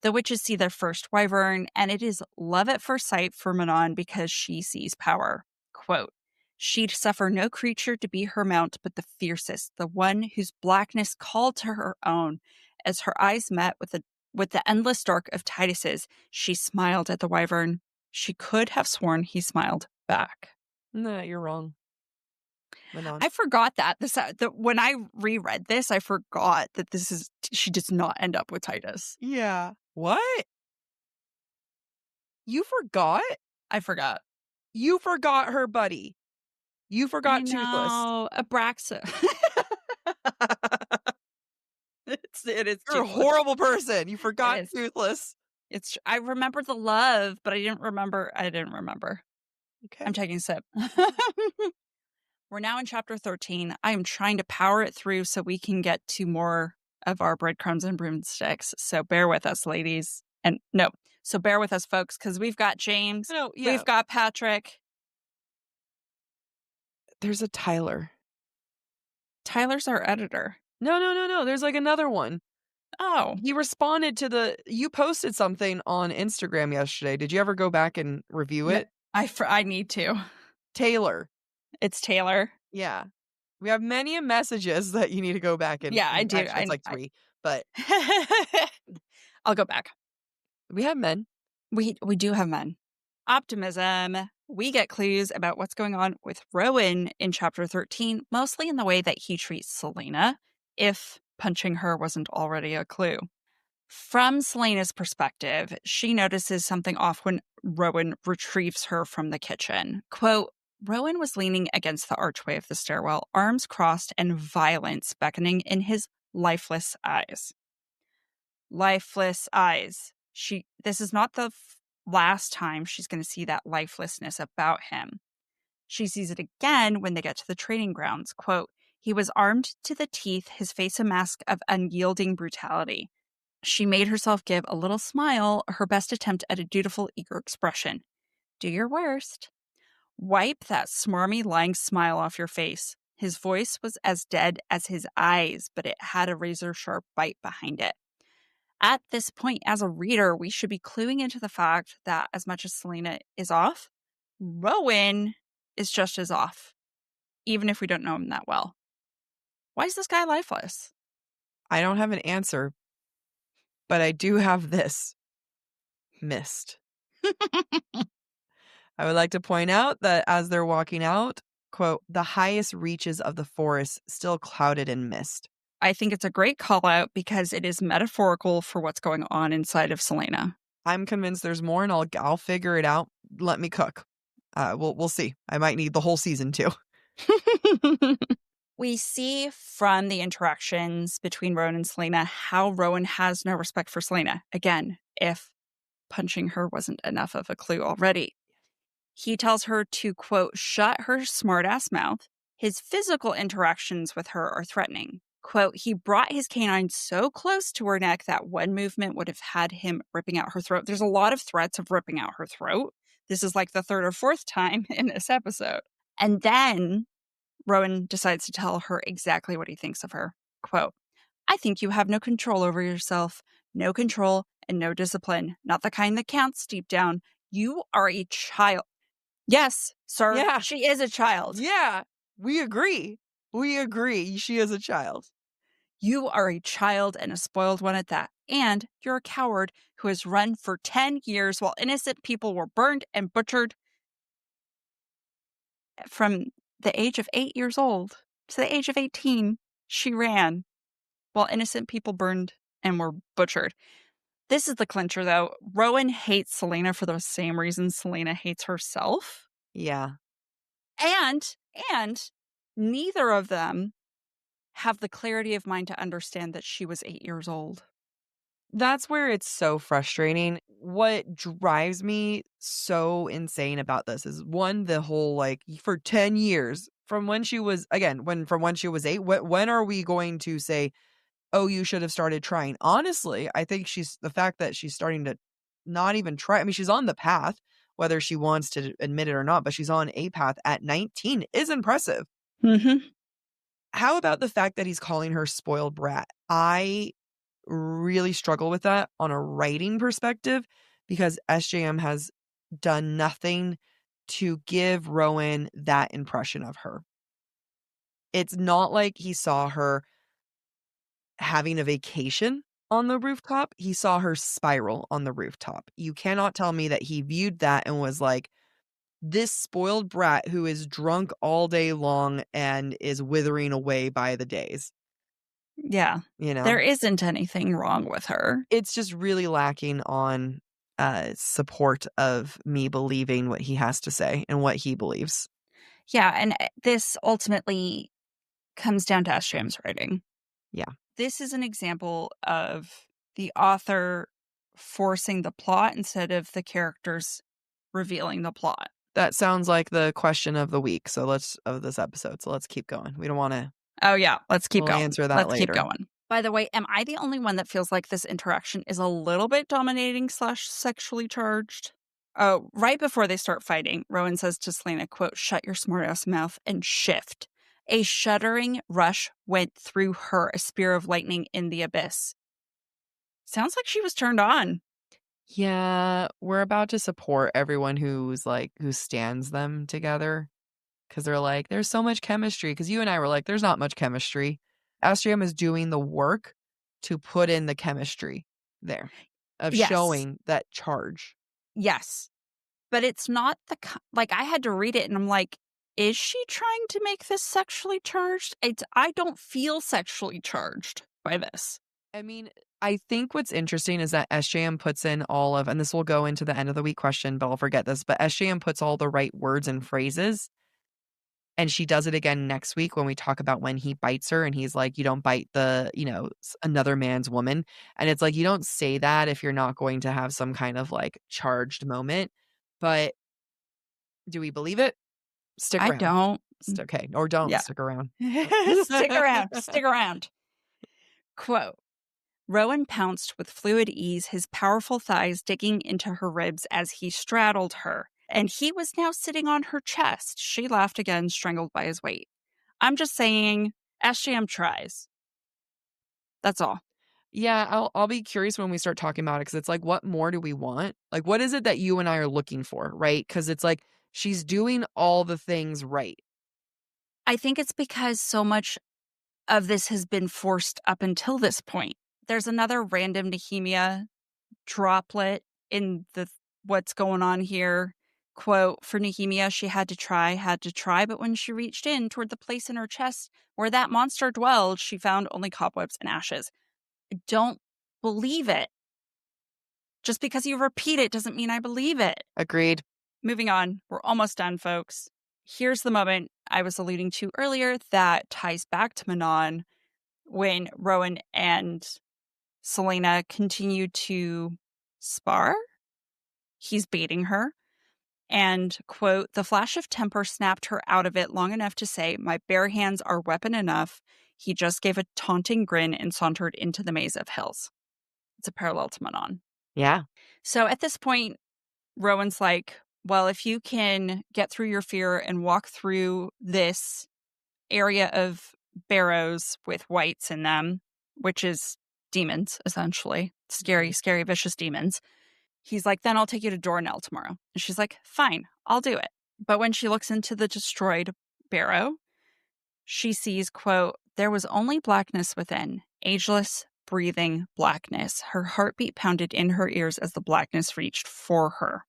The witches see their first wyvern, and it is love at first sight for Manon because she sees power. Quote, she'd suffer no creature to be her mount but the fiercest, the one whose blackness called to her own. As her eyes met with the endless dark of Titus's, she smiled at the wyvern. She could have sworn he smiled back. No, you're wrong. Manon. I forgot that when I reread this, I forgot that she does not end up with Titus. Yeah. What? You forgot? I forgot. You forgot her, buddy. You I forgot Toothless. know. Abraxa. It is You're a Toothless. horrible person. You forgot It is. Toothless. I remember the love, but I didn't remember. Okay. I'm taking a sip. We're now in chapter 13. I am trying to power it through so we can get to more of our breadcrumbs and broomsticks. So bear with us, ladies. So bear with us, folks, because we've got James. No, yeah. We've got Patrick. There's a Tyler. Tyler's our editor. No. There's like another one. Oh. He responded to you posted something on Instagram yesterday. Did you ever go back and review it? I need to. Taylor. It's Taylor. Yeah. We have many messages that you need to go back and. Yeah, I do. Actually, it's like 3, but I'll go back. we have men. We do have men. Optimism. We get clues about what's going on with Rowan in chapter 13, mostly in the way that he treats Selena, if punching her wasn't already a clue. From Selena's perspective, she notices something off when Rowan retrieves her from the kitchen. Quote, Rowan was leaning against the archway of the stairwell, arms crossed and violence beckoning in his lifeless eyes. Lifeless eyes. This is not the last time she's going to see that lifelessness about him. She sees it again when they get to the training grounds. Quote, he was armed to the teeth, his face a mask of unyielding brutality. She made herself give a little smile, her best attempt at a dutiful, eager expression. Do your worst. Wipe that smarmy, lying smile off your face. His voice was as dead as his eyes, but it had a razor-sharp bite behind it. At this point, as a reader, we should be cluing into the fact that as much as Selena is off, Rowan is just as off, even if we don't know him that well. Why is this guy lifeless? I don't have an answer, but I do have this. Mist. I would like to point out that as they're walking out, quote, the highest reaches of the forest still clouded in mist. I think it's a great call out because it is metaphorical for what's going on inside of Selena. I'm convinced there's more, and I'll figure it out. Let me cook. We'll see. I might need the whole season too. We see from the interactions between Rowan and Selena how Rowan has no respect for Selena. Again, if punching her wasn't enough of a clue already. He tells her to, quote, shut her smartass mouth. His physical interactions with her are threatening. Quote, he brought his canine so close to her neck that one movement would have had him ripping out her throat. There's a lot of threats of ripping out her throat. This is like the third or fourth time in this episode. And then Rowan decides to tell her exactly what he thinks of her. Quote, I think you have no control over yourself, no control and no discipline, not the kind that counts deep down. You are a child. Yes, sir. Yeah. She is a child. Yeah, we agree. We agree. She is a child. You are a child and a spoiled one at that. And you're a coward who has run for 10 years while innocent people were burned and butchered from the age of 8 years old to the age of 18. She ran while innocent people burned and were butchered. This is the clincher, though. Rowan hates Selena for the same reason Selena hates herself. Yeah. And neither of them have the clarity of mind to understand that she was 8 years old. That's where it's so frustrating. What drives me so insane about this is one, the whole like for 10 years from when she was from when she was 8, when are we going to say, oh, you should have started trying? Honestly, I think the fact that she's starting to not even try. I mean, she's on the path, whether she wants to admit it or not, but she's on a path at 19 is impressive. Mm-hmm. How about the fact that he's calling her spoiled brat? I really struggle with that on a writing perspective because SJM has done nothing to give Rowan that impression of her. It's not like he saw her having a vacation on the rooftop. He saw her spiral on the rooftop. You cannot tell me that he viewed that and was like, this spoiled brat who is drunk all day long and is withering away by the days. Yeah. You know, there isn't anything wrong with her. It's just really lacking on support of me believing what he has to say and what he believes. Yeah, and this ultimately comes down to SJM's writing. Yeah. This is an example of the author forcing the plot instead of the characters revealing the plot. That sounds like the question of the week. Of this episode. So let's keep going. We don't want to. Oh yeah, let's keep going. Answer that let's later. Keep going. By the way, am I the only one that feels like this interaction is a little bit dominating / sexually charged? Oh, right before they start fighting, Rowan says to Selena, quote, shut your smartass mouth and shift. A shuddering rush went through her, a spear of lightning in the abyss. Sounds like she was turned on. Yeah, we're about to support everyone who stands them together. Because they're like, there's so much chemistry. Because you and I were like, there's not much chemistry. SJM is doing the work to put in the chemistry there of showing that charge. Yes. but it's not like, I had to read it and I'm like, is she trying to make this sexually charged? I don't feel sexually charged by this. I mean, I think what's interesting is that SJM puts in all of, and this will go into the end of the week question, but I'll forget this, but SJM puts all the right words and phrases. And she does it again next week when we talk about when he bites her and he's like, you don't bite another man's woman. And it's like, you don't say that if you're not going to have some kind of like charged moment. But do we believe it? Stick I around. don't. Okay. Or don't Yeah. stick around. Stick around. Stick around. Quote, Rowan pounced with fluid ease, his powerful thighs digging into her ribs as he straddled her, and he was now sitting on her chest. She laughed again, strangled by his weight. I'm just saying, SJM tries. That's all. Yeah, I'll be curious when we start talking about it because it's like, what more do we want? Like, what is it that you and I are looking for, right? Because it's like she's doing all the things right. I think it's because so much of this has been forced up until this point. There's another random Nehemia droplet in the what's going on here. Quote, for Nehemia, she had to try, but when she reached in toward the place in her chest where that monster dwelled, she found only cobwebs and ashes. I don't believe it. Just because you repeat it doesn't mean I believe it. Agreed. Moving on. We're almost done, folks. Here's the moment I was alluding to earlier that ties back to Manon when Rowan and Selena continue to spar. He's baiting her. And, quote, the flash of temper snapped her out of it long enough to say, my bare hands are weapon enough. He just gave a taunting grin and sauntered into the maze of hills. It's a parallel to Manon. Yeah. So at this point, Rowan's like, well, if you can get through your fear and walk through this area of barrows with whites in them, which is demons, essentially. Scary, scary, vicious demons. He's like, then I'll take you to Dornell tomorrow. And she's like, fine, I'll do it. But when she looks into the destroyed barrow, she sees, quote, there was only blackness within, ageless, breathing blackness. Her heartbeat pounded in her ears as the blackness reached for her.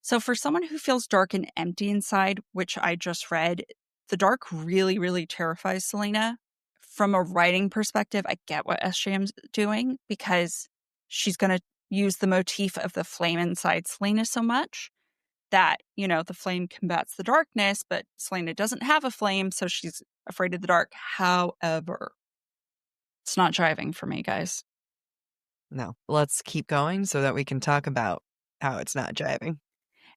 So for someone who feels dark and empty inside, which I just read, the dark really, really terrifies Selena. From a writing perspective, I get what SJM's doing because she's going to use the motif of the flame inside Selena so much that, the flame combats the darkness, but Selena doesn't have a flame, so she's afraid of the dark. However, it's not driving for me, guys. No. Let's keep going so that we can talk about how it's not driving.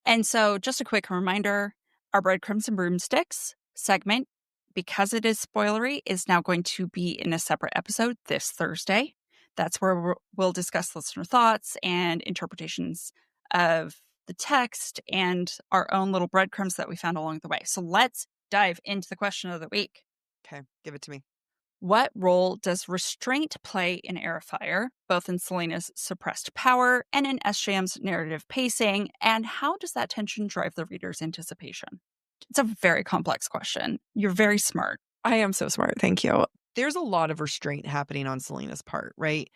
And so just a quick reminder, our Breadcrumbs and Broomsticks segment, because it is spoilery, is now going to be in a separate episode this Thursday. That's where we'll discuss listener thoughts and interpretations of the text and our own little breadcrumbs that we found along the way. So let's dive into the question of the week. Okay, give it to me. What role does restraint play in Heir of Fire, both in Selena's suppressed power and in SJM's narrative pacing, and how does that tension drive the reader's anticipation? It's a very complex question. You're very smart. I am so smart. Thank you. There's a lot of restraint happening on Selena's part, right?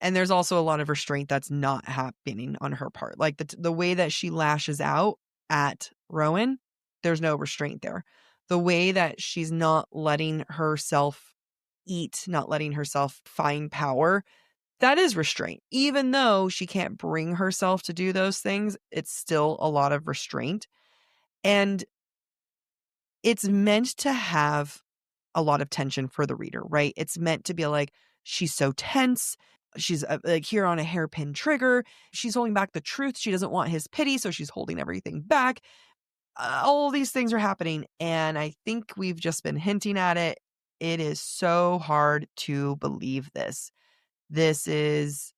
And there's also a lot of restraint that's not happening on her part. Like the way that she lashes out at Rowan, there's no restraint there. The way that she's not letting herself eat, not letting herself find power, that is restraint. Even though she can't bring herself to do those things, it's still a lot of restraint. And it's meant to have a lot of tension for the reader, right? It's meant to be like, she's so tense. She's like here on a hairpin trigger. She's holding back the truth. She doesn't want his pity, so she's holding everything back. All these things are happening, and I think we've just been hinting at it. It is so hard to believe this. This is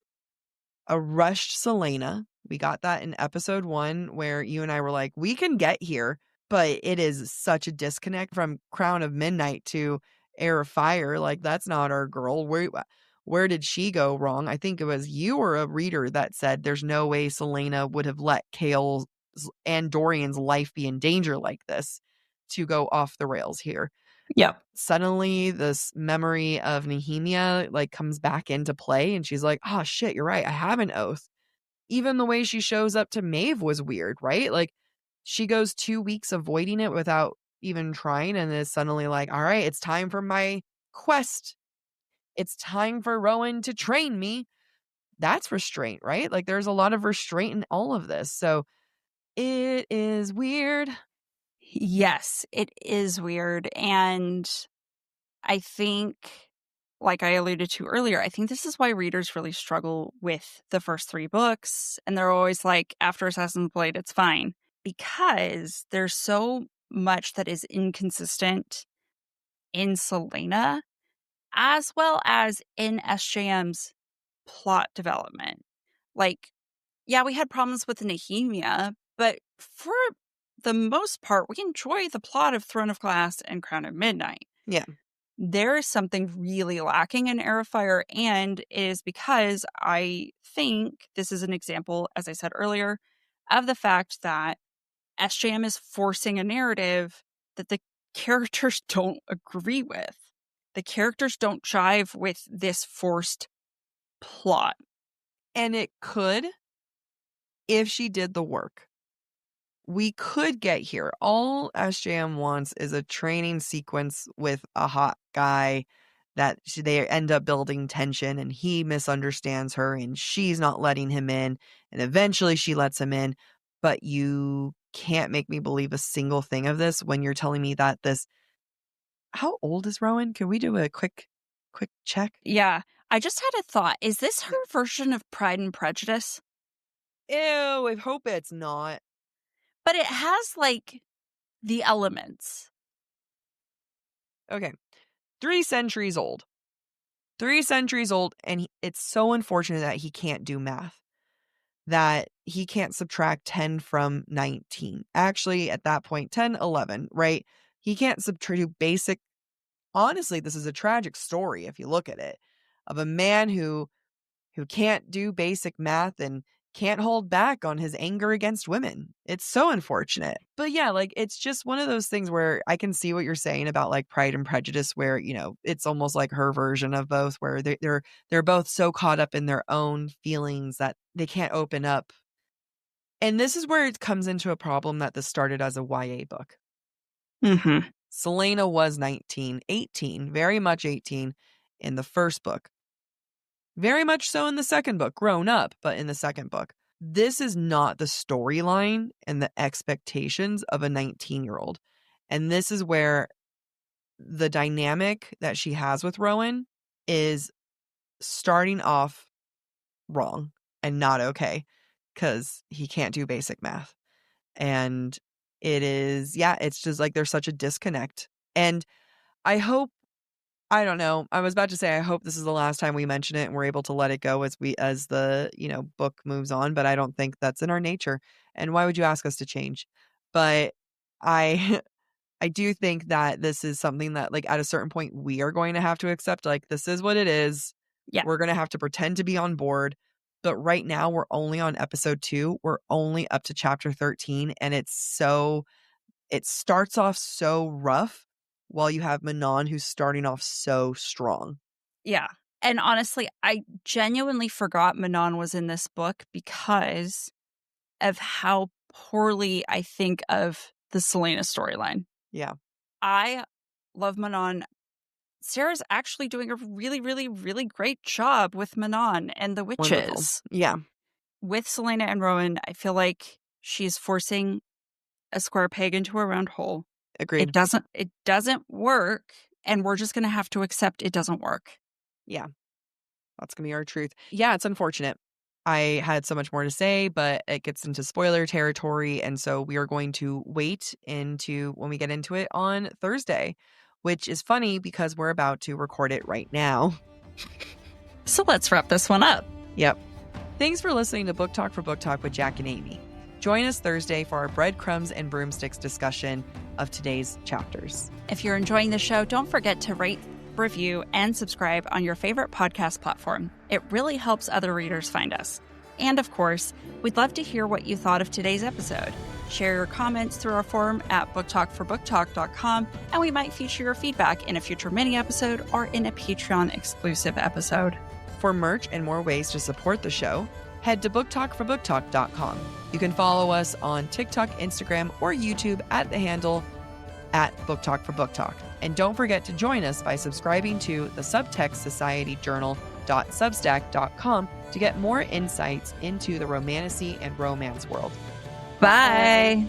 a rushed Selena. We got that in episode 1 where you and I were like, we can get here, but it is such a disconnect from Crown of Midnight to Heir of Fire. Like, that's not our girl. Where did she go wrong? I think it was you or a reader that said there's no way Selena would have let Kale's and Dorian's life be in danger like this to go off the rails here. Yep. Suddenly this memory of Nehemia like comes back into play and she's like, oh shit, you're right. I have an oath. Even the way she shows up to Maeve was weird, right? Like, she goes 2 weeks avoiding it without even trying and is suddenly like, all right, it's time for my quest. It's time for Rowan to train me. That's restraint, right? Like, there's a lot of restraint in all of this. So it is weird. Yes, it is weird. And I think, like I alluded to earlier, I think this is why readers really struggle with the first 3 books. And they're always like, after Assassin's Blade, it's fine. Because there's so much that is inconsistent in Selena, as well as in SJM's plot development. Like, yeah, we had problems with Nehemia, but for the most part, we enjoy the plot of Throne of Glass and Crown of Midnight. Yeah. There is something really lacking in Heir of Fire, and it is because I think this is an example, as I said earlier, of the fact that SJM is forcing a narrative that the characters don't agree with. The characters don't jive with this forced plot. And it could, if she did the work. We could get here. All SJM wants is a training sequence with a hot guy that they end up building tension, and he misunderstands her and she's not letting him in, and eventually she lets him in. But you can't make me believe a single thing of this when you're telling me that this... How old is Rowan? Can we do a quick check? Yeah, I just had a thought. Is this her version of Pride and Prejudice? Ew, I hope it's not. But it has, like, the elements. Okay. 3 centuries old. 3 centuries old, and it's so unfortunate that he can't do math. That he can't subtract 10 from 19. Actually, at that point, 10, 11, right? He can't do basic... Honestly, this is a tragic story if you look at it, of a man who can't do basic math and can't hold back on his anger against women. It's so unfortunate. But yeah, like, it's just one of those things where I can see what you're saying about like Pride and Prejudice, where, you know, it's almost like her version of both, where they're both so caught up in their own feelings that they can't open up. And this is where it comes into a problem that this started as a YA book. Mm-hmm. Selena was 19, 18, very much 18 in the first book. Very much so in the second book, grown up, but in the second book. This is not the storyline and the expectations of a 19-year-old. And this is where the dynamic that she has with Rowan is starting off wrong and not okay, because he can't do basic math. And it is, yeah, it's just like there's such a disconnect. And I hope... I don't know. I was about to say, I hope this is the last time we mention it and we're able to let it go as the, you know, book moves on, but I don't think that's in our nature. And why would you ask us to change? But I I do think that this is something that, like, at a certain point we are going to have to accept. Like, this is what it is. Yeah. We're going to have to pretend to be on board. But right now we're only on episode 2. We're only up to chapter 13, and it starts off so rough, while you have Manon, who's starting off so strong. Yeah. And honestly, I genuinely forgot Manon was in this book because of how poorly I think of the Selena storyline. Yeah. I love Manon. Sarah's actually doing a really, really, really great job with Manon and the witches. Wonderful. Yeah. With Selena and Rowan, I feel like she's forcing a square peg into a round hole. Agreed. It doesn't work, and we're just going to have to accept it doesn't work. Yeah. That's going to be our truth. Yeah, it's unfortunate. I had so much more to say, but it gets into spoiler territory, and so we are going to wait into when we get into it on Thursday, which is funny because we're about to record it right now. So let's wrap this one up. Yep. Thanks for listening to Book Talk for Book Talk with Jack and Amy. Join us Thursday for our breadcrumbs and broomsticks discussion of today's chapters. If you're enjoying the show, don't forget to rate, review, and subscribe on your favorite podcast platform. It really helps other readers find us. And of course, we'd love to hear what you thought of today's episode. Share your comments through our forum at booktalkforbooktalk.com, and we might feature your feedback in a future mini episode or in a Patreon exclusive episode. For merch and more ways to support the show, head to booktalkforbooktalk.com. You can follow us on TikTok, Instagram, or YouTube at the handle at BookTalkForBookTalk. And don't forget to join us by subscribing to the Subtext Society Journal.substack.com to get more insights into the romantasy and romance world. Bye.